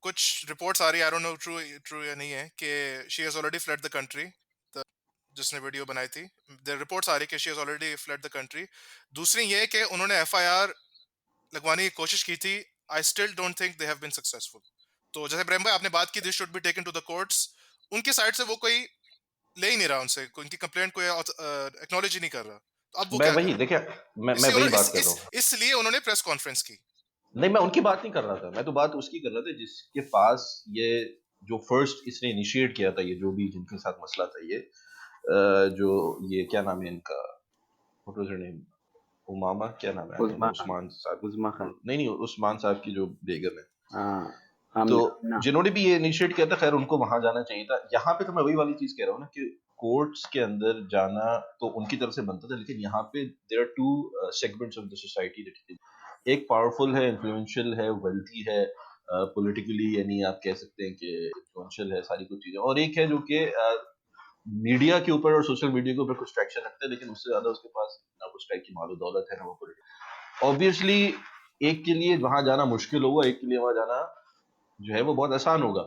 कुछ रिपोर्ट्स आ रही है, I don't know true true या नहीं है, कि she has already flood the country, जिसने वीडियो बनाई थी। द रिपोर्ट्स आ रही है कि she has already flood the country. दूसरी ये कि उन्होंने एफआईआर लगवाने की कोशिश की थी। I still don't think they have been successful. तो जैसे प्रेम भाई आपने बात की, this should be taken to the courts, उनकी साइड से वो कोई ले ही नहीं रहा उनसे, उनकी कंप्लेंट कोई एक्नॉलेज ही नहीं कर रहा, तो अब वो मैं क्या वही करें? देखिए, मैं इसलिए वही उन्होंने बात कर रहा हूँ। इसलिए उन्होंने प्रेस कॉन्फ्रेंस की। नहीं, मैं उनकी बात नहीं कर रहा था, मैं तो बात उसकी कर रहा था जिसके पास ये जो फर्स्ट इसने इनिशिएट किया था, ये जो भी जिनके साथ मसला था, ये जो ये क्या नाम है इनका, what was her name, Umama, क्या नाम है, आई डोंट नो, उज़्मा खान, उस्मान साहब। उज़्मा खान, नहीं नहीं, उस्मान साहब की जो बेगम है। हाँ, तो आमना। जिन्होंने भी ये इनिशिएट किया था, खैर उनको वहां जाना चाहिए था। यहाँ पे तो मैं वही वाली चीज कह रहा हूँ ना कि कोर्ट्स के अंदर जाना तो उनकी तरफ से बनता था, लेकिन यहाँ पे there are two segments of the society that, एक पावरफुल है, इन्फ्लुएंशियल है, वेल्थी है, पॉलिटिकली यानी आप कह सकते हैं कि इन्फ्लुएंशियल है, सारी कुछ चीजें, और एक है जो कि मीडिया के ऊपर और सोशल मीडिया के ऊपर कुछ ट्रैक्शन रखता है, लेकिन उससे ज्यादा उसके पास ना कुछ टाइप की मालो दौलत है, ना वो पॉलिटिक्स। ऑब्वियसली एक के लिए वहां जाना मुश्किल होगा, एक के लिए वहां जाना जो है वो बहुत आसान होगा।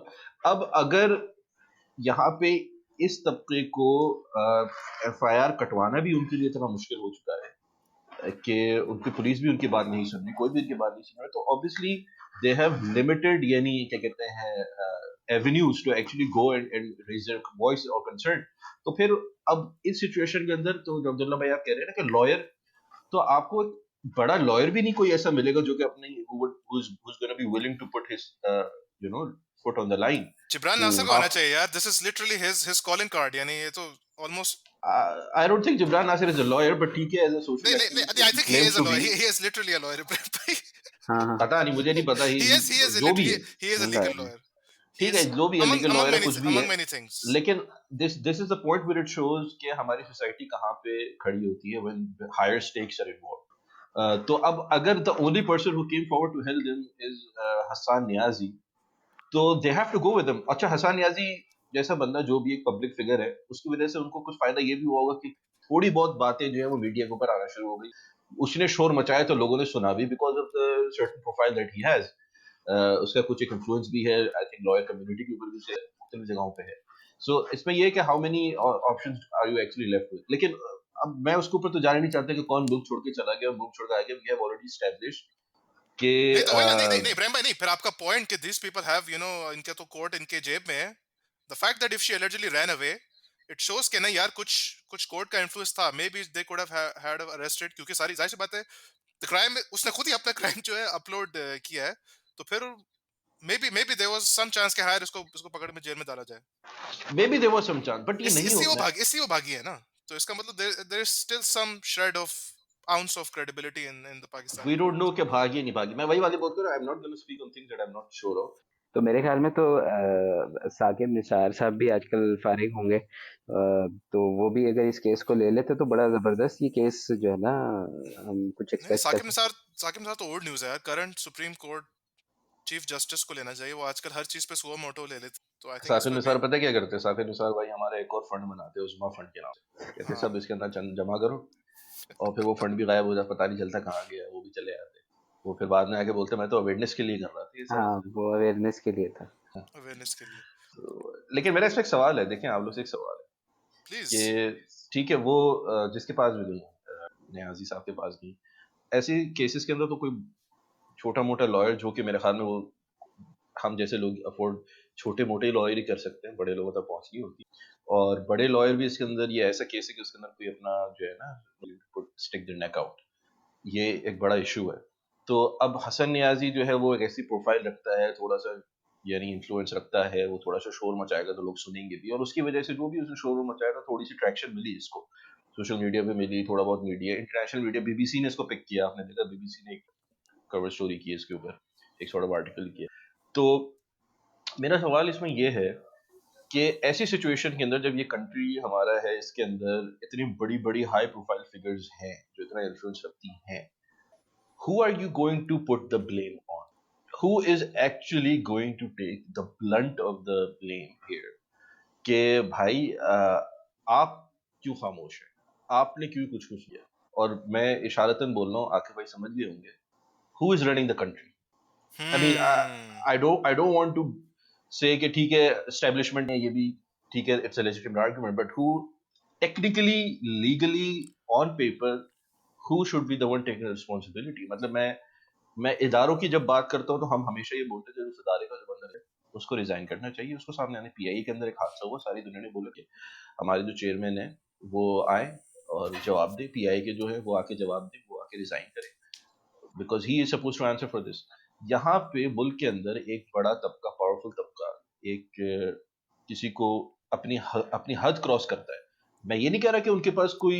अब अगर यहाँ पे इस तबके को एफआईआर कटवाना भी उनके लिए इतना मुश्किल हो चुका है कि उनकी पुलिस भी उनकी बात नहीं सुन रही, कोई भी उनकी बात नहीं सुन रहा, तो ऑब्वियसली दे हैव लिमिटेड, यानी क्या कहते हैं, avenues to actually go and raise their voice और कंसर्न। तो फिर अब इस सिचुएशन के अंदर, तो जो अब्दुल्ला भाई आप कह रहे हैं ना कि लॉयर, तो आपको एक बड़ा लॉयर भी नहीं कोई ऐसा मिलेगा जो कि अपने who's gonna be willing to put his you know foot on the line. Jibran हुँ, नासर को आना आप चाहिए यार, this is literally his calling card, यानी ये तो almost. I don't think Jibran Nasir is a lawyer, but ठीक है, as a social नहीं नहीं, activist I he think he claims is a to be। Lawyer, he is literally a lawyer भाई। हाँ, हाँ, पता नहीं, मुझे नहीं पता, ही इज जो भी है, he is a lawyer legal है। लॉयर। ही ठीक है, इज जो भी है, लीगल लॉयर है, कुछ भी है, अमंग मेनी थिंग्स। लेकिन this is the point where it shows कि हमारी सोसाइटी कहाँ पे खड़ी होती है when higher stakes are involved. तो अब अगर the only person who came forward to help them is Hassan Niazi, तो they have to go with him. अच्छा, हसन नियाजी जैसा बंदा जो भी एक पब्लिक फिगर है, उसकी वजह से उनको कुछ फायदा ये भी हुआ होगा कि थोड़ी बहुत बातें जो है वो मीडिया के ऊपर आना शुरू हो गई। उसने शोर मचाया तो लोगों ने सुना भी, because of the certain profile that he has. उसका कुछ एक इन्फ्लुएंस भी है, आई थिंक लॉयर कम्युनिटी के ऊपर भी मुख्तलिफ जगहों पे है। सो इसमें ये है कि how many options are you actually left with. लेकिन अब मैं उसके ऊपर तो जाने नहीं चाहता कि कौन मुल्क छोड़ के चला गया, मुल्क छोड़ के आ गया। वी हैव ऑलरेडी एस्टैब्लिश्ड कि नहीं तो वही ना, नहीं नहीं नहीं इब्राहिम भाई, नहीं, फिर आपका पॉइंट कि दिस पीपल हैव इनके तो कोर्ट इनके जेब में है, the fact that if she allegedly ran away, it shows कि नहीं यार, कुछ कुछ कोर्ट का इन्फ्लुएंस था, may be they could have had arrested, क्योंकि सारी जाहिर सी बात है, द क्राइम उसने खुद ही अपना क्राइम जो है अपलोड किया है, तो फिर maybe there was some chance कि हायर इसको इसको पकड़ में जेल में डाला जाए। Maybe there was some chance, but ये नहीं होता है। इसलिए वो भागी है ना, तो इसका मतलब there is still some shred of ounce of credibility in the we Pakistani don't know court. कि भागी नहीं भागी। मैं वही वाली बात कर रहा हूं, I am not gonna speak on things that I am not sure of. तो मेरे ख्याल में तो साकिब निसार साहब भी आजकल फारिग होंगे, तो वो भी अगर इस केस को ले लेते तो बड़ा जबरदस्त ये केस जो है ना, हम कुछ नहीं, एक्सपेक्ट कर सकते। साकिब निसार तो ओल्ड न्यूज़ है यार, current supreme court chief justice को लेना चाहिए, वो आजकल हर चीज पे सुओ मोटो ले लेते, तो आई थिंक इस साकिब पे भी। निसार पता है क्या करते हैं? साकिब निसार भाई हमारे एक और फंड बनाते हैं, उस्मा फंड के नाम से। कहते हैं हाँ सब इसके अंदर चंद जमा करो, और फिर वो फंड भी गायब हो जाता, पता नहीं चलता कहाँ गया, वो भी चले जाते। वो फिर बाद में आके बोलते मैं तो अवेयरनेस के लिए कर रहा था ये सब। हाँ, वो अवेयरनेस के लिए था। अवेयरनेस के लिए। लेकिन मेरा इसमें एक सवाल है, देखें आप लोग से एक सवाल है प्लीज। कि ठीक है वो जिसके पास भी गई, न्याजी साहब के पास गई, ऐसे केसेस के अंदर तो कोई छोटा मोटा लॉयर, जो कि मेरे ख्याल में वो हम जैसे लोग अफोर्ड छोटे मोटे लॉयर ही कर सकते हैं, बड़े लोगों तक पहुंच नहीं होती, और बड़े लॉयर भी इसके अंदर, ये ऐसा केस है कि उसके अंदर कोई अपना जो है ना स्टिक द नेक आउट, ये एक बड़ा इशू है। तो अब हसन नियाजी जो है वो एक ऐसी प्रोफाइल रखता है, थोड़ा सा यानी इन्फ्लुएंस रखता है, वो थोड़ा सा शोर मचाएगा तो लोग सुनेंगे भी, और उसकी वजह से जो भी उसने शोर मचाया, थोड़ी सी ट्रैक्शन मिली इसको, सोशल मीडिया पे मिली, थोड़ा बहुत मीडिया, इंटरनेशनल मीडिया, बीबीसी ने इसको पिक किया, आपने देखा बीबीसी ने एक कवर स्टोरी की इसके ऊपर, एक सॉर्ट ऑफ आर्टिकल किया। तो मेरा सवाल इसमें यह है कि ऐसी सिचुएशन के अंदर जब ये कंट्री हमारा है, इसके अंदर इतनी बड़ी बड़ी हाई प्रोफाइल फिगर्स हैं जो इतना इन्फ्लुएंस रखती हैं, who are you going to put the blame on? Who is actually going to take the blunt of the blame here? कि भाई आप क्यों खामोश हैं, आपने क्यों कुछ किया? और मैं इशारतन बोल रहा हूँ, आखिर भाई समझ गए होंगे, who is running the country? I mean, I don't want to say कि ठीक है establishment है, ये भी ठीक है, it's a legitimate argument, but who technically, legally, on paper, who should be the one taking responsibility? मतलब मैं इदारों की जब बात करता हूँ तो हम हमेशा ये बोलते हैं कि उस इदारे का जो बंदा है उसको रिजाइन करना चाहिए, उसको सामने आने। पीआई के अंदर एक हादसा हुआ, सारी दुनिया ने बोला कि हमारे जो चेयरमैन है वो आए और जवाब दे, पीआई के जो है वो आके जवाब दे, वो आके रिजाइन करे, because he is suppose to answer for this. यहाँ पे मुल्क के अंदर एक बड़ा तबका, पावरफुल तबका, एक किसी को अपनी हद क्रॉस करता है। मैं ये नहीं कह रहा कि उनके पास कोई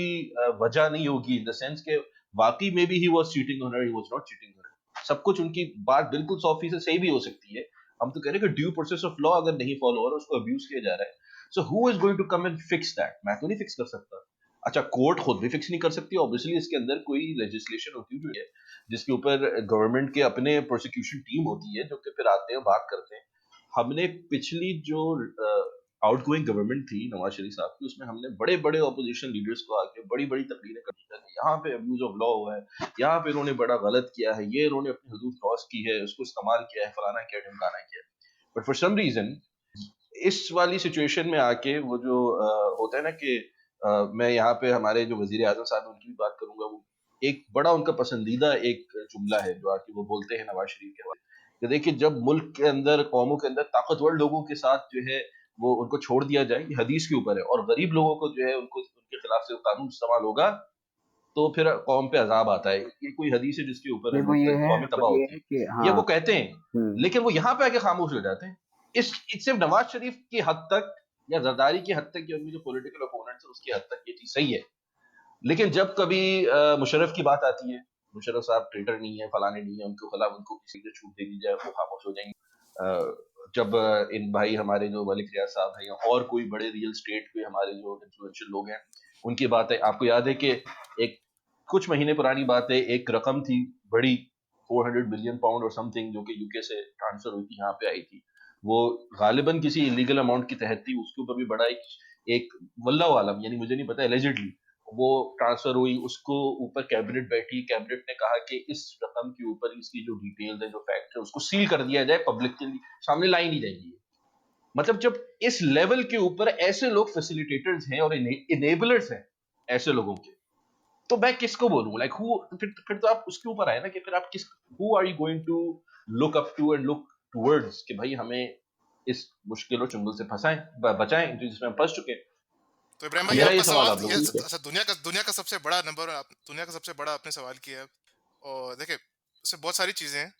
वजह नहीं होगी, इन द सेंस के वाकई में भी he was cheating on her, he was not cheating on her, सब कुछ उनकी बात बिल्कुल 100% सही भी हो सकती है। हम तो कह रहे हैं कि ड्यू प्रोसेस ऑफ लॉ अगर नहीं फॉलो हो रहा, उसको अब्यूज किया जा रहा है, so who is going to come and fix that? मैं तो नहीं फिक्स कर सकता। अच्छा, कोर्ट खुद भी फिक्स नहीं कर सकती, ऑब्वियसली इसके अंदर कोई लेजिस्लेशन होती है जिसके ऊपर गवर्नमेंट के अपने प्रोसिक्यूशन टीम होती है, जो कि फिर आते हैं, बात करते हैं। हमने पिछली जो आउटगोइंग गवर्नमेंट थी नवाज शरीफ साहब की, उसमें हमने बड़े बड़े ऑपोजिशन लीडर्स को आके बड़ी बड़ी तकरीरें कर दी, यहाँ पे अब्यूज ऑफ लॉ हुआ है, यहाँ पे इन्होंने बड़ा गलत किया है, ये इन्होंने अपनी हदूद क्रॉस की है, उसको इस्तेमाल किया है, फलाना किया, ढिमकाना किया। बट फॉर सम रीजन इस वाली सिचुएशन में आके वो जो होता है ना कि मैं यहाँ पे हमारे जो वजीर आजम साहब हैं उनकी भी बात करूंगा, वो एक बड़ा उनका पसंदीदा एक जुमला है जो आके वो बोलते हैं नवाज शरीफ के हवाले कि देखिए, जब मुल्क के अंदर, कौमों के अंदर ताकतवर लोगों के साथ जो है वो उनको छोड़ दिया जाए, ये हदीस के ऊपर है, और गरीब लोगों को जो है उनको उनके खिलाफ से कानून इस्तेमाल होगा तो फिर कौम पे अजाब आता है। ये कोई हदीस है जिसके ऊपर नहीं, वो ये है कौमें तबाह वो ये होती है है, कि ये हाँ। वो कहते हैं, लेकिन वो यहाँ पे आके खामोश हो जाते हैं। इस सिर्फ नवाज शरीफ की हद तक या जरदारी की हद तक या उनके जो पॉलिटिकल अपोनेंट्स है उसकी हद तक ये चीज सही है, लेकिन जब कभी मुशर्रफ की बात आती है, मुशर्रफ साहब ट्रेटर नहीं है, फलाने नहीं है, उनके खिलाफ उनको किसी को छूट दे दी जाए, वो खामोश हो जाएंगे। जब इन भाई हमारे जो मलिक रियाज साहब हैं या और कोई बड़े रियल स्टेट के हमारे जो इन्फ्लुएंशियल लोग हैं, उनकी बात है, आपको याद है कि एक कुछ महीने पुरानी बात है, एक रकम थी बड़ी 400 बिलियन पाउंड और समथिंग, जो कि यूके से ट्रांसफर हुई थी, यहाँ पे आई थी, वो गालिबन किसी इलीगल अमाउंट के तहत थी, उसके ऊपर भी बड़ा एक वल्लाह आलम, यानी मुझे नहीं पता, एलिजिडली वो ट्रांसफर हुई, उसको ऊपर कैबिनेट बैठी, कैबिनेट ने कहा कि इस रकम के ऊपर इसकी जो डिटेल्स है, जो फैक्ट है, उसको सील कर दिया जाए, पब्लिक के सामने लाई नहीं जाएगी। मतलब जब इस लेवल के ऊपर ऐसे लोग फैसिलिटेटर्स हैं और इनेबलर्स हैं ऐसे लोगों के, तो मैं किसको बोलूं, लाइक हु, फिर तो आप उसके ऊपर आए ना कि फिर आप किस, who are you going to look up to and look towards कि भाई हमें इस मुश्किल और चुंगल से बचाएं जिसमें हम फंस चुके हैं। तो इब्राहिम भाई मेरा ये आपका सवाल सवाल आप लोगों से। अच्छा, दुनिया का सबसे बड़ा नंबर, दुनिया का सबसे बड़ा आपने सवाल किया है। और देखिए इससे बहुत सारी चीजें हैं,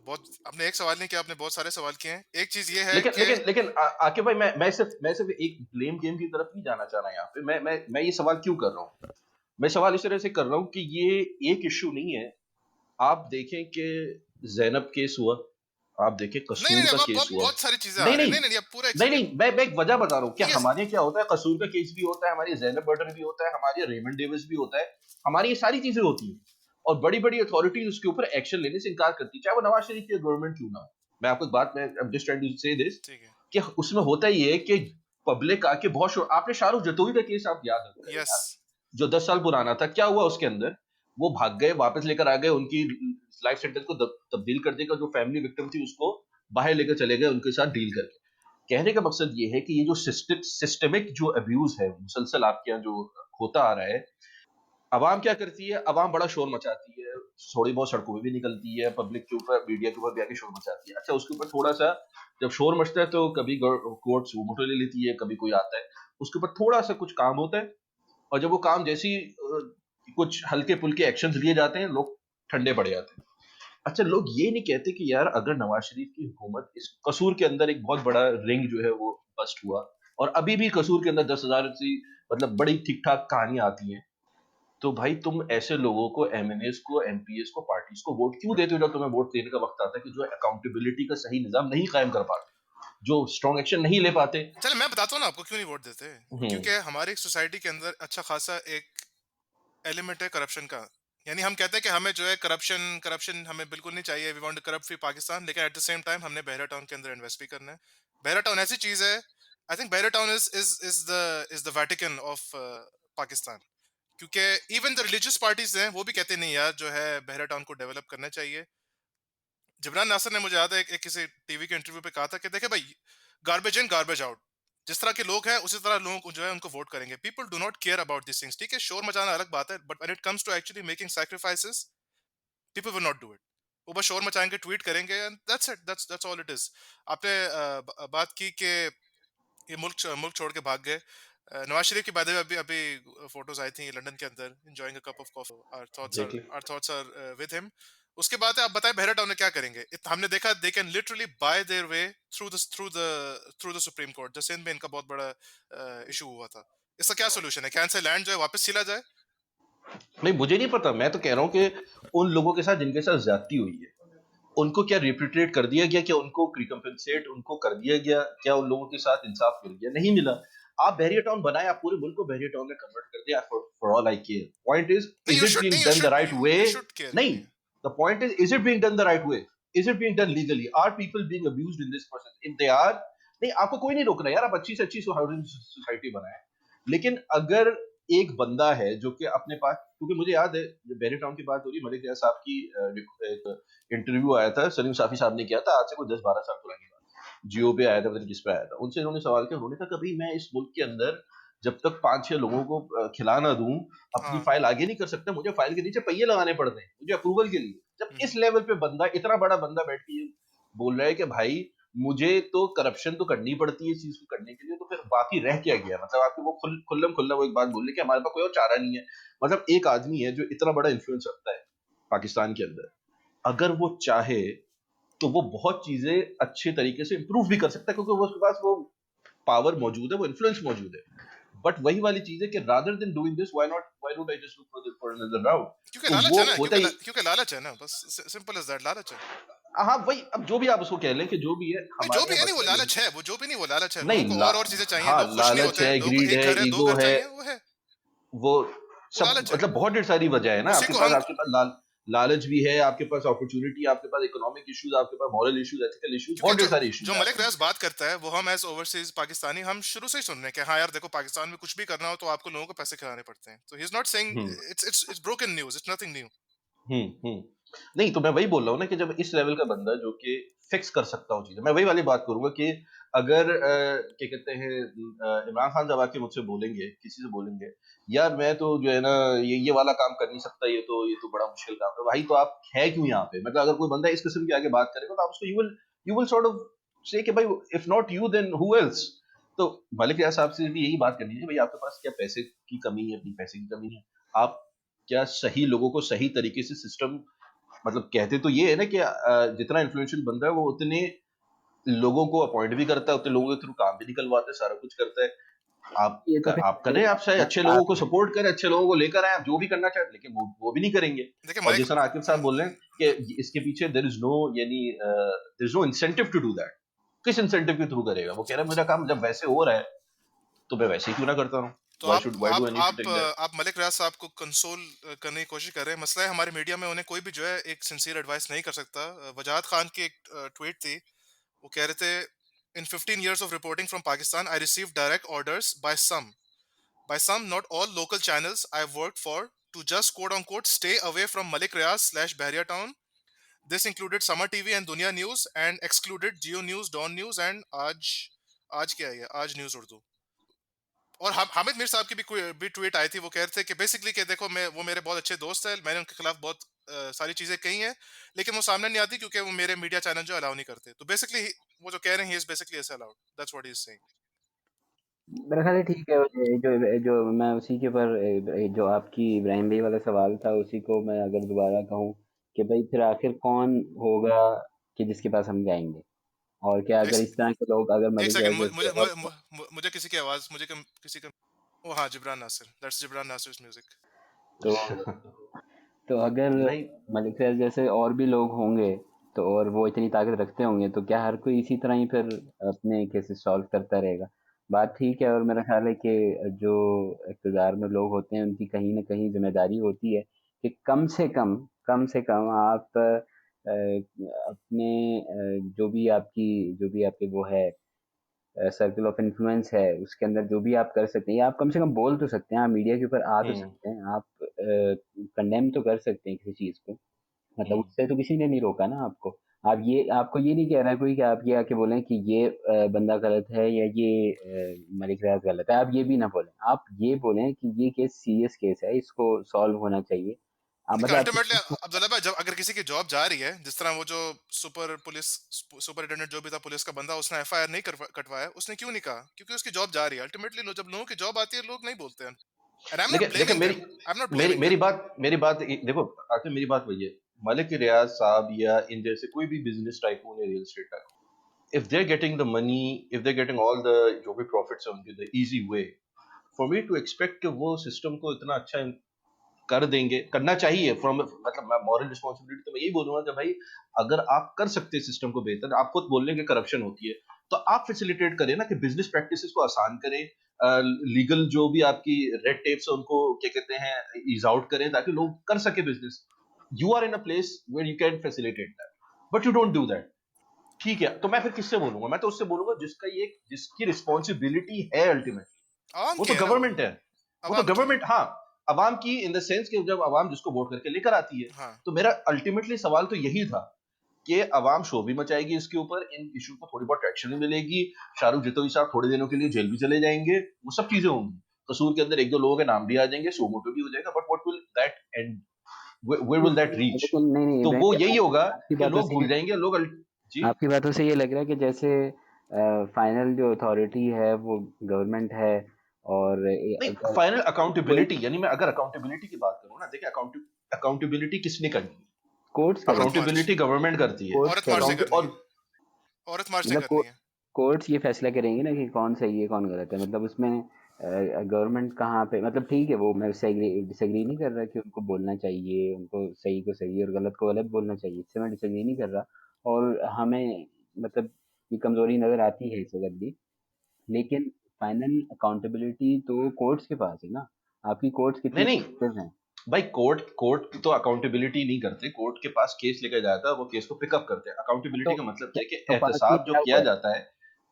बहुत, आपने एक सवाल नहीं किया, आपने बहुत सारे सवाल किए हैं। एक चीज ये है लेकिन कि लेकिन लेकिन आकिब भाई, मैं सिर्फ एक ब्लेम गेम की तरफ नहीं जाना चाह रहा यहाँ पे। मैं ये सवाल क्यों कर रहा हूँ, मैं सवाल इस तरह से कर रहा हूँ कि ये एक इश्यू नहीं है। आप देखें कि ज़ैनब केस हुआ, आप देखें नहीं नहीं कसूर नहीं, का अब केस बहुत हुआ। बहुत सारी चीजें आ नहीं रही हैं। नहीं नहीं नहीं नहीं, अब पूरा नहीं नहीं, मैं एक वजह बता रहा हूँ कि नहीं हमारे यहाँ क्या होता है, कसूर का केस भी होता है, हमारी ज़ैनब बर्डन भी होता है, हमारी रेमंड डेविस भी होता है, हमारी ये सारी चीजें होती हैं, और बड़ी बड़ी अथॉरिटीज उसके ऊपर एक्शन लेने से इनकार करती है, चाहे वो नवाज शरीफ की गवर्नमेंट क्यों ना हो। मैं आपको एक बात, मैं जस्ट ट्राइंग टू से दिस ठीक है। कि उसमें होता ही है कि पब्लिक आके बहुत शोर, आपने शाहरुख जतोई का केस आप याद रखें यस यार, जो 10 साल पुराना था, क्या हुआ उसके अंदर, वो भाग गए, वापस लेकर आ गए, उनकी लाइफ सेंटेंस को तब्दील कर देकर, जो फैमिली विक्टिम थी उसको बाहर लेकर चले गए उनके साथ डील करके। कहने का मकसद ये है कि ये जो सिस्टमिक जो अब्यूज है मुसलसल आपके यहाँ जो होता आ रहा है, अवाम क्या करती है, अवाम बड़ा शोर मचाती है, थोड़ी बहुत सड़कों में भी निकलती है, पब्लिक के ऊपर, मीडिया के ऊपर भी आके शोर मचाती है। अच्छा, उसके ऊपर थोड़ा सा जब शोर मचता है तो कभी कोर्ट्स वो मोटो ले लेती है, कभी कोई आता है, उसके ऊपर थोड़ा सा कुछ काम होता है, और जब वो काम जैसी कुछ हल्के फुल्के एक्शन लिए जाते हैं, लोग ठंडे पड़ जाते हैं। अच्छा, लोग ये नहीं कहते कि यार अगर नवाज शरीफ की हुकूमत, इस कसूर के अंदर एक बहुत बड़ा रिंग जो है वो बस्ट हुआ, और अभी भी कसूर के अंदर 10,000 सी मतलब बड़ी ठीक ठाक कहानियां आती हैं, तो भाई तुम ऐसे लोगों को, एमएनएस को, एमपीएस को, पार्टीज को वोट क्यों देते हो जब तुम्हें वोट देने का वक्त आता है, कि जो अकाउंटेबिलिटी का सही निजाम नहीं कायम कर पाते, जो स्ट्रॉन्ग एक्शन नहीं ले पाते। चलो मैं बताता हूँ ना आपको क्यों नहीं वोट देते। क्योंकि हम्म हमारी सोसाइटी के अंदर अच्छा खासा एक एलिमेंट है करप्शन का। यानी हम कहते हैं कि हमें जो है करप्शन करप्शन हमें बिल्कुल नहीं चाहिए, we want to corrupt free Pakistan, लेकिन एट द सेम टाइम हमने बहरा टाउन के अंदर इन्वेस्ट भी करना है। बहरा टाउन ऐसी चीज है, आई थिंक बहरा town is the Vatican of Pakistan. क्योंकि इवन द रिलीजियस पार्टीज हैं वो भी कहते नहीं यार जो है बहरा टाउन को डेवलप करना चाहिए। जिब्रान नासिर ने, मुझे याद है, एक किसी टीवी के इंटरव्यू पे कहा था कि देखे भाई, गार्बेज इन गार्बेज आउट, जिस तरह के लोग हैं उसी तरह लोगों को जो है उनको वोट करेंगे। People do not care about this things. ठीक है, शोर मचाना अलग बात है, but when it comes to actually making sacrifices, people will not do it. वो बस शोर मचाएंगे, ट्वीट करेंगे, and that's it, that's all it is. आपने बात की कि ये मुल्क छोड़ के भाग गए। नवाज शरीफ की बात अभी अभी फोटोज आई थी लंदन के अंदर, enjoying a cup of coffee. Exactly. Our thoughts are with him. उसके बाद आप बताएं बहरा टाउन में क्या करेंगे। हमने देखा they can literally bye their way through the supreme court. जो सिंध में इनका बहुत बड़ा इशू हुआ था, इसका क्या सोल्यूशन है? कैंसिल लैंड जो है वापस सिला जाए? नहीं, मुझे नहीं पता, मैं तो कह रहा हूँ कि उन लोगों के साथ जिनके साथ ज्यादती हुई है, उनको क्या रिपेट्रिएट कर दिया गया, क्या उनको रिकम्पेंसेट उनको कर दिया गया, क्या उन लोगों के साथ इंसाफ मिल गया? नहीं मिला। आप बैरियर टाउन बनाए, आप पूरे मुल्क को बैरियर टाउन में कन्वर्ट कर दिया, for all I care. Point नहीं, is it being done the right way? You should care. नहीं, the point is it being done the right way? Is it being done legally? Are people being abused in this process? If they are, नहीं, आपको कोई नहीं रोक रहा यार, आप अच्छी से अच्छी हाउसिंग सोसाइटी बनाए, लेकिन अगर एक बंदा है जो कि अपने पास, क्योंकि मुझे याद है जब बैरियर टाउन की बात हो रही, मलिक रियाज साहब की एक इंटरव्यू आया था, सलीम साफी साहब ने किया था, आज से कोई 10-12 साल पुरानी बात, जियो पे आया था, पता नहीं किस पे आया था, उनसे इन्होंने सवाल किया, उन्होंने कहा कभी मैं इस मुल्क के अंदर जब तक 5-6 लोगों को खिला ना दूं, अपनी हाँ। फाइल आगे नहीं कर सकता, मुझे फाइल के नीचे पहिए लगाने पड़ते हैं मुझे अप्रूवल के लिए। जब इस हम्म। लेवल पे बंदा, इतना बड़ा बंदा बैठ के ये बोल रहा है कि भाई मुझे तो करप्शन तो करनी पड़ती है इस चीज को करने के लिए, तो फिर बाकी रह क्या गया? मतलब आपको वो खुल्लम खुल्ला वो एक बात बोल रहे कि हमारे पास कोई और चारा नहीं है। मतलब एक आदमी है जो इतना बड़ा इन्फ्लुएंस रखता है पाकिस्तान के अंदर, अगर वो चाहे तो वो बहुत चीजें अच्छे तरीके से इंप्रूव भी कर सकता है, क्योंकि उसके पास वो पावर मौजूद है, वो इन्फ्लुएंस मौजूद है। बट वही वाली चीज है कि rather than doing this, why not I just look for another route? क्योंकि तो लालच वो है ना, होता ही, क्योंकि लालच है ना, बस सिंपल एज दैट, लालच है। हाँ वही, अब जो भी आप उसको कह लें कि जो भी है, नहीं, जो हमारे भी यहाँ है, नहीं वो मसला यही, लालच है, वो जो भी नहीं वो लालच है। लोगों नहीं को और चीजें चाहिए, हाँ, लोग खुश नहीं लालच होते। है, लोगों को ग्रीड एक है, घर है, दो ईगो घर है, चाहिए, वो है, वो वो सब, लालच है। मतलब बहुत ढेर सारी वजह है ना उसी आपके को पास। हम आपके पास लालच भी है, आपके पास अपॉर्चुनिटी, आपके पास इकोनॉमिक इश्यूज, आपके पास मॉरल इश्यूज, एथिकल इश्यूज, क्योंकि बहुत ढेर जो सारे जो इश्यूज हैं मलिक आपके रियाज अंदर। बात करता है वो हम एज ओवरसीज पाकिस्तानी हम शुरू से ही सुन रहे हैं कि हाँ यार देखो, पाकिस्तान में कुछ भी करना हो तो आपको लोगों को पैसे खिलाने पड़ते हैं। तो he is not saying hmm it's broken news, it's nothing new. Hmm. नहीं, तो मैं वही बोल रहा हूँ ना कि जब इस लेवल का बंदा जो कि फिक्स कर सकता हो चीजें, मैं वही वाली बात करूंगा कि अगर क्या कहते हैं इमरान खान जब आके मुझसे बोलेंगे, किसी से बोलेंगे यार मैं तो जो है ना ये वाला काम कर नहीं सकता, ये तो बड़ा मुश्किल काम है, भाई तो आप है क्यों यहाँ पे? मतलब अगर कोई बंदा इस किस्म के आगे बात करेगा तो आप उसको यू विल सॉर्ट ऑफ से कि भाई if not you then who else? तो मलिक रियाज साहब से भी यही बात करनी है, भाई आपके पास क्या पैसे की कमी है? अपनी पैसे की कमी है? आप क्या सही लोगों को सही तरीके से सिस्टम, मतलब कहते तो ये है ना कि जितना इन्फ्लुएंशियल बंदा है वो उतने लोगों को अपॉइंट भी करता है, उतने लोगों के थ्रू काम भी निकलवाता है, सारा कुछ करता है। ये तो आप फिर करें, आप चाहे अच्छे लोगों आप को सपोर्ट करें, अच्छे लोगों को लेकर आए, आप जो भी करना चाहें, लेकिन वो भी नहीं करेंगे। देखिए और मलिक, जैसा आकिब साहब बोल रहे हैं कि इसके पीछे देयर इज नो, यानी there is no incentive to do that. किस इंसेंटिव के थ्रू करेगा? वो कह रहा है मेरा काम जब वैसे हो रहा है तो मैं वैसे ही क्यों ना करता हूँ? तो why do I need to take that? आप मलिक रियाज साहब को कंसोल करने की कोशिश कर रहे हैं। मसला है हमारे मीडिया में उन्हें कोई भी जो है एक सिंसियर एडवाइस नहीं कर सकता। वजाहत खान की एक ट्वीट थी, वो कह रहे थे, इन 15 years of reporting from Pakistan, I received direct orders by some, not all local channels I've worked for to just quote unquote stay away from Malik Riaz / Bahria Town. This included Summer TV and Dunia News and excluded Geo News, Dawn News and आज क्या है, आज news Urdu. और हामिद मीर साहब की भी tweet I थी, वो कह रहे थे कि बेसिकली कि देखो वो मेरे बहुत अच्छे दोस्त है, मैंने उनके खिलाफ बहुत सारी चीजें कही हैं, लेकिन वो सामने नहीं आती क्योंकि वो मेरे मीडिया चैनल जो अलाउ नहीं करते। तो बेसिकली वो जो कह रहे हैं, ही इज बेसिकली ऐसे allowed, that's what he is saying. मेरा ख्याल है ठीक है। ये जो मैं उसी के ऊपर जो आपकी इब्राहिम भाई वाला सवाल था उसी को मैं अगर दोबारा कहूँ कि भाई फिर आखिर कौन होगा कि जिसके पास हम जाएंगे, और क्या एक अगर इस तरह के लोग अगर एक मलिक सेकंड, रियाज जैसे और मुझे किसी की आवाज, किसी का, ओ हाँ, जिब्रान नासिर, दैट्स जिब्रान नासिर म्यूजिक। तो तो अगर नहीं मलिक फैज जैसे और भी लोग होंगे तो और वो इतनी ताकत रखते होंगे तो क्या हर कोई इसी तरह ही फिर अपने केसेस सॉल्व करता रहेगा? बात ठीक है, और मेरा ख्याल है कि जो इक़्तिदार में लोग होते हैं उनकी कहीं न कहीं ज़िम्मेदारी होती है कि कम से कम आप अपने जो भी आपके वो है सर्कल ऑफ इन्फ्लुएंस है उसके अंदर जो भी आप कर सकते हैं, या आप कम से कम बोल तो सकते हैं, आप मीडिया के ऊपर आ तो हम्म सकते हैं, आप कंडेम तो कर सकते हैं किसी चीज़ को। मतलब हम्म उससे तो किसी ने नहीं रोका ना आपको। आपको ये नहीं कह रहा है कोई कि आप ये आके बोलें कि ये बंदा गलत है या ये मलिक रियाज गलत है। आप ये भी ना बोलें। आप ये बोलें कि ये केस सीरियस केस है, इसको सॉल्व होना चाहिए। देखिए मतलब आप अल्टीमेटली अब्दुल्ला भाई, जब अगर किसी की जॉब जा रही है, जिस तरह वो जो सुपरिटेंडेंट जो भी था पुलिस का बंदा, उसने एफआईआर नहीं कटवाया, उसने क्यों नहीं कहा? क्योंकि उसकी जॉब जा रही है। अल्टीमेटली जब लोगों की जॉब आती है, लोग नहीं बोलते हैं। एंड आई एम नॉट देखिए देखिए ब्लेमिंग मेरी देम, आई एम नॉट मेरी ब्लेमिंग मेरी देम। बात देखो आखिर मेरी बात वही है। मलिक रियाज साहब या इन जैसे कोई भी बिजनेस टाइकून या real estate tycoon, if they're getting the money, if they're getting all the जो भी profits है उनके, the easy way, for me to expect कि वो सिस्टम को इतना अच्छा कर देंगे, करना चाहिए फ्रॉम, मतलब मैं मॉरल रिस्पॉन्सिबिलिटी तो मैं यही बोलूंगा कि भाई अगर आप कर सकते हैं सिस्टम को बेहतर, आप खुद बोल रहे हैं कि करप्शन होती है, तो आप फैसिलिटेट करें ना, कि बिजनेस प्रैक्टिसेस को आसान करें, लीगल जो भी आपकी रेड टेप्स है उनको क्या कहते हैं ईज आउट करें, ताकि लोग कर सके business. You are in a place where you can facilitate that, but you don't do that. ठीक है, तो मैं फिर किससे बोलूंगा? मैं तो उससे बोलूंगा जिसकी रिस्पॉन्सिबिलिटी है अल्टीमेटली। आवाम वो की तो है ना, वो गवर्नमेंट है। वो तो आवाम की है। गवर्नमेंट, हाँ, अवाम की इन द सेंस कि जब अवाम जिसको वोट करके लेकर आती है। हाँ, तो मेरा अल्टीमेटली सवाल तो यही था कि अवाम शो भी मचाएगी इसके ऊपर, इन इशू को थोड़ी बहुत ट्रैक्शन भी मिलेगी, शाहरुख जितोई साहब थोड़े दिनों के लिए जेल भी चले जाएंगे, वो सब चीजें होंगी, कसूर के अंदर एक दो लोगों के नाम भी आ जाएंगे, शो मोटो भी हो जाएगा, but what will that end, where will that reach? लेकिन नहीं, नहीं तो इब्राहिम वो भाई, यही होगा आपकी कि बातों लोग से भूल जाएंगे, जी। आपकी बातों से ये लग रहा है कि जैसे फाइनल जो अथॉरिटी है वो गवर्नमेंट है, और नहीं, अगर फाइनल कोई अकाउंटेबिलिटी, यानी मैं अगर अकाउंटेबिलिटी की बात करूं ना, देखिए अकाउंटेबिलिटी किसने करनी है? कोर्ट्स औरत करेंगे, मार्च, अकाउंटेबिलिटी गवर्नमेंट करती है। कोर्ट्स औरत मार्च से करेंगे, करनी और है, औरत मार्च से मतलब करनी है। कोर्ट्स ये फैसला करेंगे ना कि कौन सही है कौन गलत है। मतलब उसमें गवर्नमेंट कहाँ पे, मतलब ठीक है, वो मैं उससे डिसएग्री नहीं कर रहा कि उनको बोलना चाहिए, उनको सही को सही और गलत को गलत बोलना चाहिए, इससे मैं डिसएग्री नहीं कर रहा। और हमें मतलब ये कमजोरी नजर आती है इस वक्त भी, लेकिन फाइनल अकाउंटेबिलिटी तो कोर्ट्स के पास है ना। आपकी कोर्ट्स नहीं कितनी नहीं effective हैं? भाई, कोर्ट तो अकाउंटेबिलिटी नहीं करते, कोर्ट के पास केस लेकर जाता है, वो केस को पिकअप करते हैं। अकाउंटेबिलिटी तो का मतलब क्या है कि तो पास ये एहतसाब जो क्या किया हुआ है? जाता है,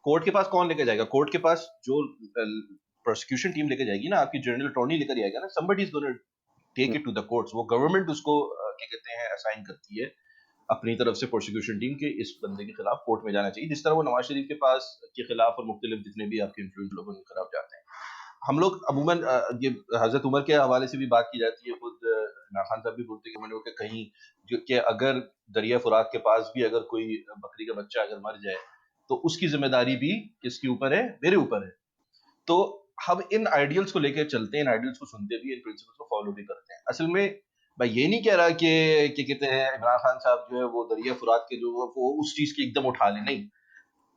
कोर्ट के पास कौन लेकर जाएगा? कोर्ट के पास जो प्रोसिक्यूशन टीम लेकर जाएगी ना, आपकी जनरल अटॉर्नी लेकर जाएगा ना, somebody is going to take hmm, it to the courts, वो गवर्नमेंट उसको क्या कहते हैं असाइन करती है। अपनी तरफ से प्रोसिक्यूशन टीम के इस बंदे के खिलाफ कोर्ट में जाना चाहिए, जिस तरह वो नवाज शरीफ के पास के खिलाफ और मुख्तलिफ जितने भी आपके इन्फ्लुएंस लोगों के खिलाफ जाते हैं। हम लोग अमूमन ये हजरत उमर के हवाले से भी बात की जाती है, खुद इमरान खान साहब भी बोलते हैं कि मैंने कहीं जो कि अगर दरिया फुरात के पास भी अगर कोई बकरी का बच्चा अगर मर जाए तो उसकी जिम्मेदारी भी किसके ऊपर है, मेरे ऊपर है। तो हम इन आइडियल्स को लेकर चलते हैं, इन आइडियल्स को सुनते भी, इन प्रिंसिपल्स को फॉलो भी करते हैं। असल में मैं ये नहीं कह रहा कि कहते हैं इमरान खान साहब जो है वो दरिया फुरात के जो वो उस चीज की एकदम उठा ले, नहीं,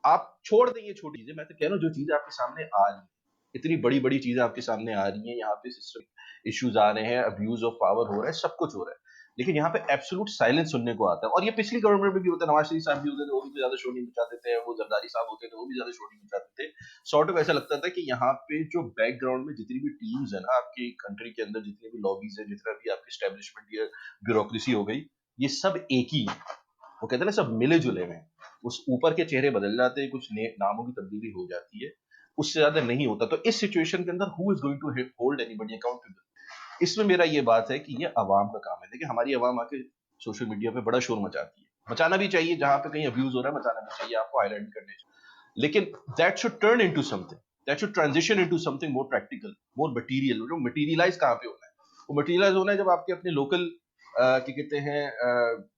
आप छोड़ दें ये छोटी चीजें। मैं तो कह रहा हूँ जो चीजें आपके सामने आ रही हैं, इतनी बड़ी बड़ी चीजें आपके सामने आ रही हैं, यहाँ पे सिस्टम इश्यूज आ रहे हैं, अब्यूज ऑफ पावर हो रहा है, सब कुछ हो रहा है, लेकिन यहाँ पे एब्सोल्यूट साइलेंस सुनने को आता है। और ये पिछली गवर्नमेंट में भी होता है, नवाज शरीफ साहब भी होते थे, वो भी ज्यादा शोर नहीं मचाते थे, वो जरदारी साहब होते थे, वो भी ज्यादा शोर नहीं मचाते थे। सॉर्ट ऑफ ऐसा लगता था कि यहाँ पे जो बैकग्राउंड में जितनी भी टीम्स है ना आपकी कंट्री के अंदर, जितने भी लॉबीज है, जितना भी आपकी स्टैब्लिशमेंट या ब्यूरोक्रेसी हो गई, ये सब एक ही है। वो कहते हैं ना, सब मिले जुले हुए हैं। उस ऊपर के चेहरे बदल जाते हैं, कुछ नामों की तब्दीली हो जाती है, उससे ज्यादा नहीं होता। तो इस सिचुएशन के अंदर who is going to hold anybody accountable? इसमें मेरा ये बात है कि ये अवाम का काम है। देखिए हमारी अवाम आके सोशल मीडिया पे बड़ा शोर मचाती है, मचाना भी चाहिए, जहां पे कहीं अब्यूज हो रहा है मचाना भी चाहिए, आपको हाईलाइट करने चाहिए, लेकिन that should turn into something, that should transition into something more practical, more material. जो मटीरियलाइज कहाँ पे होना है? वो मटीरियलाइज होना है जब आपके अपने लोकल क्या कहते हैं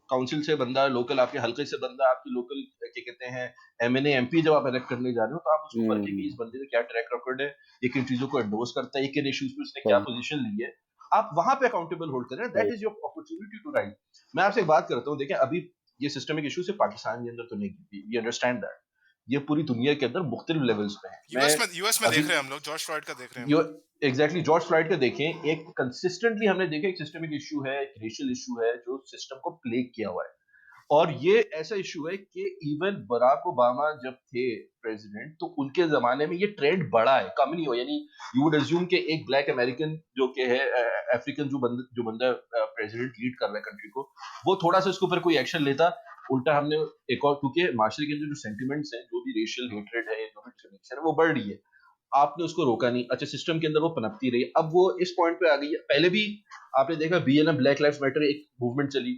काउंसिल से बंदा, लोकल आपके हल्के से बंदा, आपकी लोकल क्या कहते हैं एमएनए एमपी जब आप इलेक्ट करने जा रहे हो, तो आप उसको पढ़ के कि इस बंदे का क्या ट्रैक रिकॉर्ड है, ये किन चीजों को एंडोर्स करता है, ये किन इश्यूज पे उसने क्या सही पोजीशन ली है, आप वहां पे अकाउंटेबल होल्ड करें। सही that is your opportunity to write. मैं आपसे एक बात करता हूँ, देखिए अभी ये सिस्टमिक इशू सिर्फ पाकिस्तान के अंदर तो नहीं, वी अंडरस्टैंड दैट, ये पूरी दुनिया के अंदर मुख्तलिफ लेवल्स पे है। मैं यूएस में अभी देख रहे हैं हम लोग, जॉर्ज फ्लॉयड का देख रहे हैं हम यो लोग। एग्जैक्टली जॉर्ज फ्लॉयड का देखें, एक कंसिस्टेंटली हमने देखा एक सिस्टमिक इशू है, एक रेशियल इशू है जो सिस्टम को प्लेग किया हुआ है। और ये ऐसा इशू है कि इवन बराक ओबामा जब थे प्रेसिडेंट, तो उनके जमाने में ये ट्रेंड बढ़ा है, कम नहीं हो। यानी यू वुड अज्यूम कि एक ब्लैक अमेरिकन जो कि है अफ्रीकन जो बंदा प्रेसिडेंट लीड कर रहा है कंट्री को, वो थोड़ा सा इसके ऊपर कोई एक्शन लेता, उल्टा हमने एक और, क्योंकि माशरे के अंदर जो सेंटिमेंट्स हैं, जो भी रेशियल हेट्रेड है, जो भी डिस्क्रिमिनेशन है, वो बढ़ रही है, आपने उसको रोका नहीं। अच्छा, सिस्टम के अंदर वो पनपती रही, अब वो इस पॉइंट पे आ गई है। पहले भी आपने देखा बीएलएम ब्लैक लाइव्स मैटर एक मूवमेंट चली,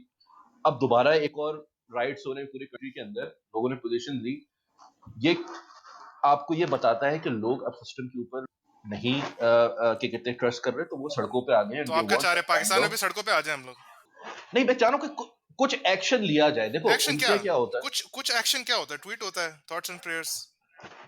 अब दोबारा एक और राइट्स हो रहे हैं पूरी कंट्री के अंदर, लोगों ने पोजीशन ली। ये आपको ये बताता है कि लोग अब सिस्टम के ऊपर नहीं क्या कहते हैं ट्रस्ट कर रहे, तो वो सड़कों पे आ गए हैं। तो दे आप क्या वांट चाह रहे सम हैं, काइंड पाकिस्तान में भी ऑफ, सड़कों पे आ जाए हम लोग? नहीं मैं चाह रहा हूँ कि कुछ एक्शन लिया जाए। देखो एक्शन क्या? उनके क्या होता है, कुछ एक्शन क्या होता है? ट्वीट होता है, थॉट्स एंड प्रेयर्स।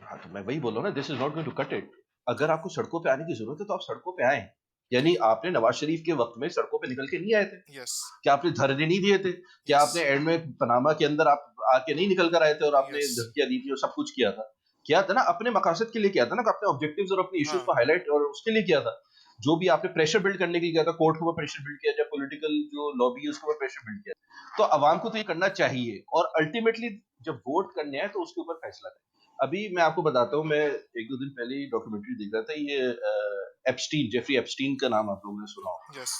हाँ तो मैं वही बोल रहा हूँ ना, this is not going to cut it. अगर आपको सड़कों पे आने की जरूरत है तो आप सड़कों पे आए। यानी आपने नवाज शरीफ के वक्त में सड़कों पे निकल के नहीं आए थे? यस क्या आपने धरने नहीं दिए थे? क्या यस आपने एंड में पनामा के अंदर आप आके नहीं निकल कर आए थे और आपने यस धमकियां दी थी और सब कुछ किया था? किया था ना, अपने मकासद के लिए किया था ना, अपने ऑब्जेक्टिव्स और अपने इश्यूज हाँ को हाईलाइट और उसके लिए किया था। जो भी आपने प्रेशर बिल्ड करने के लिए किया था, कोर्ट के ऊपर प्रेशर बिल्ड किया, या पॉलिटिकल जो लॉबी है उसके ऊपर प्रेशर बिल्ड किया, तो अवाम को तो ये करना चाहिए, और अल्टीमेटली जब वोट करने आए तो उसके ऊपर फैसला करें। अभी मैं आपको बताता हूँ, मैं एक दो दिन पहले डॉक्यूमेंट्री देख रहा था, ये एप्स्टीन, जेफरी एप्स्टीन का नाम आप लोगों ने सुना होगा। यस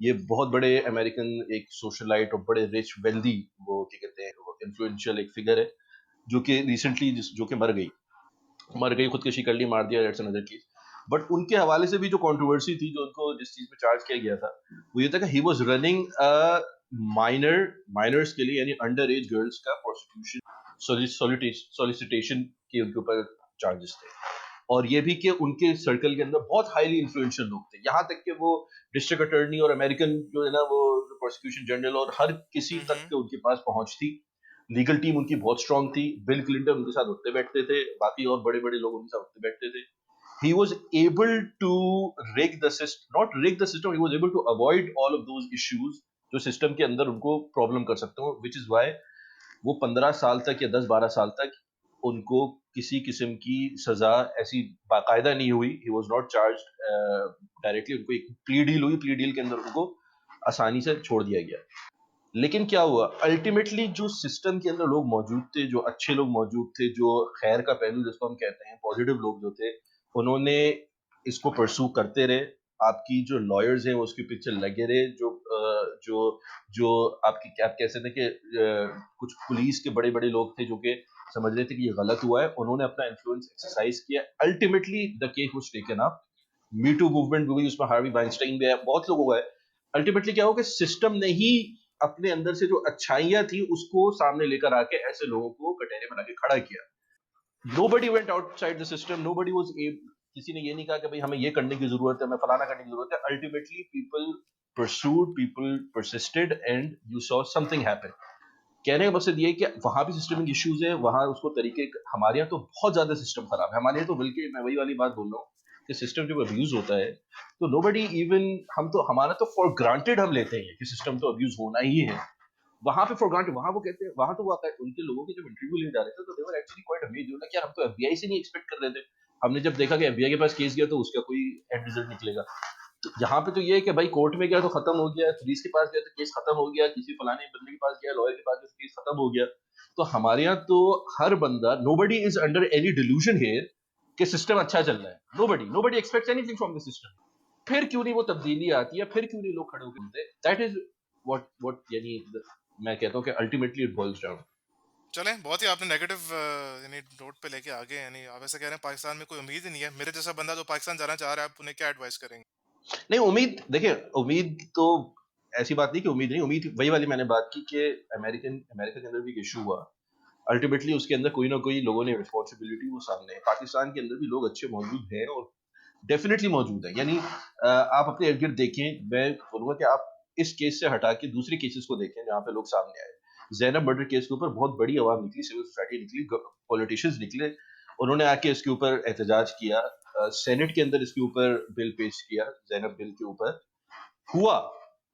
ये बहुत बड़े अमेरिकन एक सोशलाइट और बड़े रिच वेल्दी, वो क्या कहते हैं, इन्फ्लुएंशियल एक फिगर है, जो कि रिसेंटली जो कि मर गई, खुदकुशी कर ली, मार दिया, दैट्स अनदर केस। बट उनके हवाले से भी जो कंट्रोवर्सी थी, जो उनको जिस चीज पे चार्ज किया गया था, वो ये था कि ही वाज रनिंग माइनर्स के लिए, यानी अंडर एज गर्ल्स का प्रोसिक्यूशन, सॉलिसिटेशन के उनके ऊपर चार्जेस थे। और ये भी कि उनके सर्कल के अंदर बहुत हाईली इन्फ्लुएंशियल लोग थे, यहाँ तक कि वो डिस्ट्रिक्ट अटॉर्नी और अमेरिकन जो है ना वो प्रोसिक्यूशन जनरल और हर किसी तक के उनके पास पहुंच थी। लीगल टीम उनकी बहुत स्ट्रांग थी, बिल क्लिंटन उनके साथ उठते बैठते थे, बाकी और बड़े बड़े लोग उनके साथ उठते बैठते थे। He was able to rig the system, not rig the system, he was able to avoid all of those issues जो सिस्टम के अंदर उनको प्रॉब्लम कर सकते हो, which is why वो 15 साल तक या 10-12 साल तक उनको किसी किस्म की सजा ऐसी बाकायदा नहीं हुई। He was not charged directly, उनको एक प्ली डील हुई, प्ली डील के अंदर उनको आसानी से छोड़ दिया गया। लेकिन क्या हुआ, अल्टीमेटली जो सिस्टम के अंदर लोग मौजूद थे, जो अच्छे लोग मौजूद थे, जो खैर का पहलू जिसको हम कहते हैं, पॉजिटिव लोग जो थे, उन्होंने इसको परसू करते रहे। आपकी जो लॉयर्स हैं वो उसके पीछे लगे रहे, जो जो आपकी क्या आप कह सकते हैं कि कुछ पुलिस के बड़े बड़े लोग थे जो कि समझ रहे थे कि ये गलत हुआ है, उन्होंने अपना इन्फ्लुएंस एक्सरसाइज किया। Ultimately the case was taken up, me too movement भी हुई, उसमें हार्वी वाइनस्टाइन भी है, बहुत लोग हुआ है। अल्टीमेटली क्या हो कि सिस्टम ने ही अपने अंदर से जो अच्छाइयाँ थी उसको सामने लेकर आके ऐसे लोगों को कटहरे बना के खड़ा किया। Nobody went outside the system, nobody was able, किसी ने ये नहीं कहा कि भाई हमें ये करने की जरूरत है, हमें फलाना करने की जरूरत है। Ultimately people pursued, people persisted and you saw something happen. कहने का मकसद ये है कि वहां भी सिस्टमिक इश्यूज है, वहां उसको तरीके, हमारे यहाँ तो बहुत ज्यादा सिस्टम खराब है। हमारे यहाँ तो बल्कि मैं वही वाली बात बोल रहा हूँ कि सिस्टम जब अब्यूज होता है तो नोबडी इवन, हम तो हमारा तो फॉर ग्रांटेड हम लेते हैं कि सिस्टम तो अब्यूज होना ही है। वहां पे फॉर ग्रांटेड, वहां वो कहते हैं, वहां तो वो आता है उनके लोगों के जब इंटरव्यू लेने जा रहे थे तो दे वर एक्चुअली क्वाइट अमेज्ड, कि यार हम तो एफबीआई से नहीं एक्सपेक्ट कर रहे थे। हमने जब देखा कि एफबीआई के पास केस गया तो उसका कोई एंड रिजल्ट निकलेगा। तो यहाँ पे तो ये है कि भाई कोर्ट में गया तो खत्म हो गया, पुलिस के पास गया तो केस खत्म हो गया, किसी फलाने बंदे के पास गया, लॉयर के पास गया तो केस खत्म हो गया। तो हमारे यहाँ तो हर बंदा, nobody is under any delusion here कि सिस्टम अच्छा चल रहा है। Nobody aspects anything from the system. फिर क्यों नहीं वो तब्दीली आती है, फिर क्यों नहीं लोग खड़े होकर बोलते हैं, दैट इज व्हाट यानी मैं कहता हूँ कि अल्टीमेटली इट बॉइल्स डाउन। चलें, बहुत ही आपने नेगेटिव यानी नोट पे लेके आगे, यानी आप ऐसा कह रहे हैं पाकिस्तान में कोई उम्मीद ही नहीं है। मेरे जैसा बंदा जो पाकिस्तान जाना चाह रहा है, आप उन्हें क्या एडवाइस करेंगे? नहीं, उम्मीद देखिए, उम्मीद तो ऐसी बात नहीं कि उम्मीद नहीं, उम्मीद वही वाली मैंने बात की कि अमेरिका के अंदर भी एक इशू हुआ। अल्टीमेटली उसके अंदर कोई ना कोई लोगों ने रिस्पॉन्सिबिलिटी वो सामने है। पाकिस्तान के अंदर भी लोग अच्छे मौजूद हैं और डेफिनेटली मौजूद है। यानी आप अपने इर्द गिर्द देखें, मैं बोलूँगा कि आप इस केस से हटा के दूसरे केसेस को देखें जहाँ पे लोग सामने आए। ज़ैनब मर्डर केस के ऊपर बहुत बड़ी आवाम निकली, सिविल सोसाइटी निकली, पॉलिटिशियंस निकले, उन्होंने आके इसके ऊपर एहतजाज किया। सेनेट के अंदर इसके ऊपर बिल पेश किया, ज़ैनब बिल के ऊपर हुआ।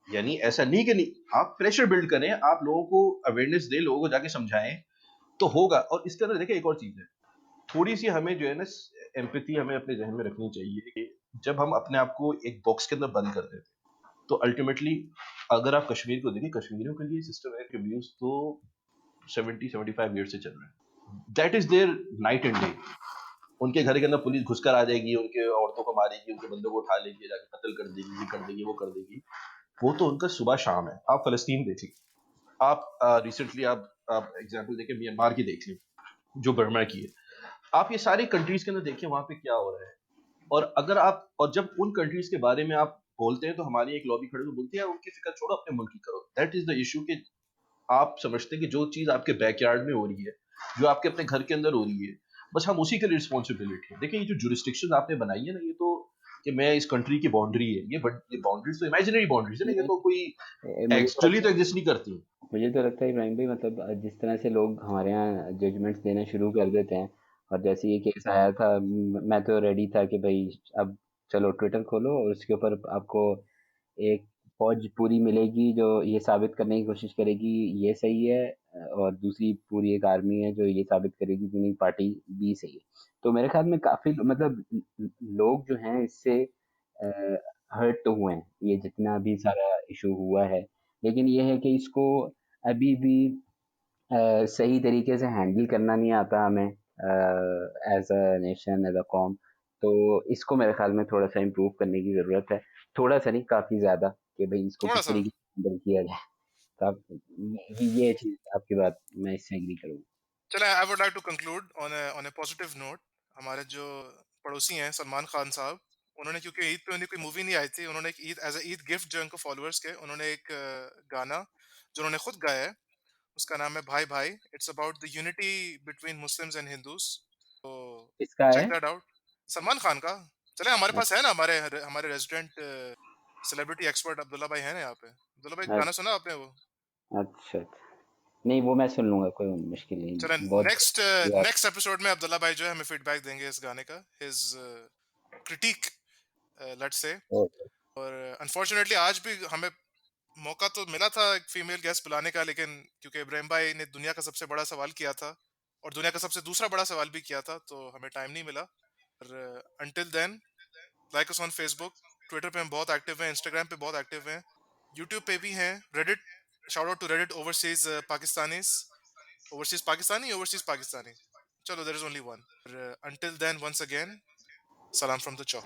यानी ऐसा नहीं कि नहीं, आप प्रेशर बिल्ड करें, आप लोगों को अवेयरनेस दें, लोगों को जाके समझाएं तो होगा। और इसके अंदर देखिए एक और चीज़ है, थोड़ी सी हमें जो है ना एम्पैथी हमें अपने जहन में रखनी चाहिए कि जब हम अपने आप को एक बॉक्स के अंदर बंद कर देते हैं तो अल्टीमेटली अगर आप कश्मीर को देखें, कश्मीरियों के लिए सिस्टम है अब्यूज तो 70-75 ईयर से चल रहा है। That is there night and day. उनके घर के अंदर पुलिस घुसकर आ जाएगी, उनके औरतों को मारेगी, उनके बंदों को उठा लेगी, जाके कत्ल कर देगी, ये कर देगी, वो कर देगी। वो तो उनका सुबह शाम है। आप फलस्तीन देख लीजिए, आप रिसेंटली आप एग्जांपल देखें म्यांमार की देख लीजिए जो बर्मा की है, आप ये सारी कंट्रीज के अंदर देखिए वहां पे क्या हो रहा है। और अगर आप, और जब उन कंट्रीज के बारे में आप बोलते हैं तो हमारी एक लॉबी खड़े हो बोलती है उनकी फिक्र छोड़ो, अपने मुल्क की करो। दैट इज द इशू कि आप समझते हैं कि जो चीज आपके बैकयार्ड में हो रही है, जो आपके अपने घर के अंदर हो रही है, बस हम उसी के लिए रिस्पॉन्सिबिलिटी है। देखिए ये जो जुरिस्डिक्शन आपने बनाई है ना, ये तो कि मैं इस कंट्री की बाउंड्री है, ये बाउंड्रीज तो इमेजिनरी बाउंड्रीज है ना, ये तो कोई मुझे तो एक्चुअली तो एग्जिस्ट नहीं करती। मुझे तो लगता है इब्राहिम भाई, मतलब जिस तरह से लोग हमारे यहाँ जजमेंट्स देना शुरू कर देते हैं, और जैसे ये केस आया था, मैं तो रेडी था कि भाई अब चलो ट्विटर खोलो और उसके ऊपर आपको एक फौज पूरी मिलेगी जो ये साबित करने की कोशिश करेगी ये सही है, और दूसरी पूरी एक आर्मी है जो ये साबित करेगी कि नहीं पार्टी बी सही है। तो मेरे ख्याल में काफी मतलब लोग जो हैं इससे हर्ट तो हुए हैं, ये जितना भी सारा इशू हुआ है, लेकिन ये है कि इसको अभी भी सही तरीके से हैंडल करना नहीं आता हमें as a nation, as a कॉम। तो इसको मेरे ख्याल में थोड़ा सा इम्प्रूव करने की ज़रूरत है, थोड़ा सा नहीं काफ़ी ज़्यादा, कि भाई इसको थोड़ा किस सा। तरीके से हैंडल किया जाए। तो आप ये चीज़, आपकी बात मैं इससे एग्री करूँगा। चलें, I would like to conclude on a positive note. हमारे जो पड़ोसी हैं सलमान खान साहब, उन्होंने, क्योंकि ईद पे उन्हें कोई मूवी नहीं आई थी, उन्होंने एक Eid as a Eid gift जो उनको फॉलोअर्स के, उन्होंने एक गाना जो उन्होंने खुद गाया है, उसका नाम है भाई भाई। It's about the unity between Muslims and Hindus. तो किसका है? Check that out. Salman Khan का। चले, हमारे पास है ना, हमारे हमारे रेजिडेंट सेलिब्रिटी एक्सपर्ट अब्दुल्ला भाई है ना यहाँ पे। अब्दुल्ला भाई, गाना सुना आपने वो? अच्छा अच्छा, नहीं वो मैं सुन लूंगा, कोई मुश्किल नहीं, चले, बहुत नेक्स्ट यार। नेक्स्ट एपिसोड में अब्दुल्ला भाई जो है हमें फीडबैक देंगे इस गाने का, his critic, let's say. Okay. और अनफॉर्चुनेटली आज भी हमें मौका तो मिला था एक फीमेल गेस्ट बुलाने का, लेकिन क्योंकि इब्राहिम भाई ने दुनिया का सबसे बड़ा सवाल किया था और दुनिया का सबसे दूसरा बड़ा सवाल भी किया था, तो हमें टाइम नहीं मिला। और until then, like us on Facebook, Twitter पे हम बहुत एक्टिव हैं, इंस्टाग्राम पे बहुत एक्टिव हैं, यूट्यूब पे भी हैं, Reddit, shout out to Reddit overseas Pakistanis, overseas Pakistani, चलो there is only one. Until then, once again, सलाम फ्रॉम द चौक।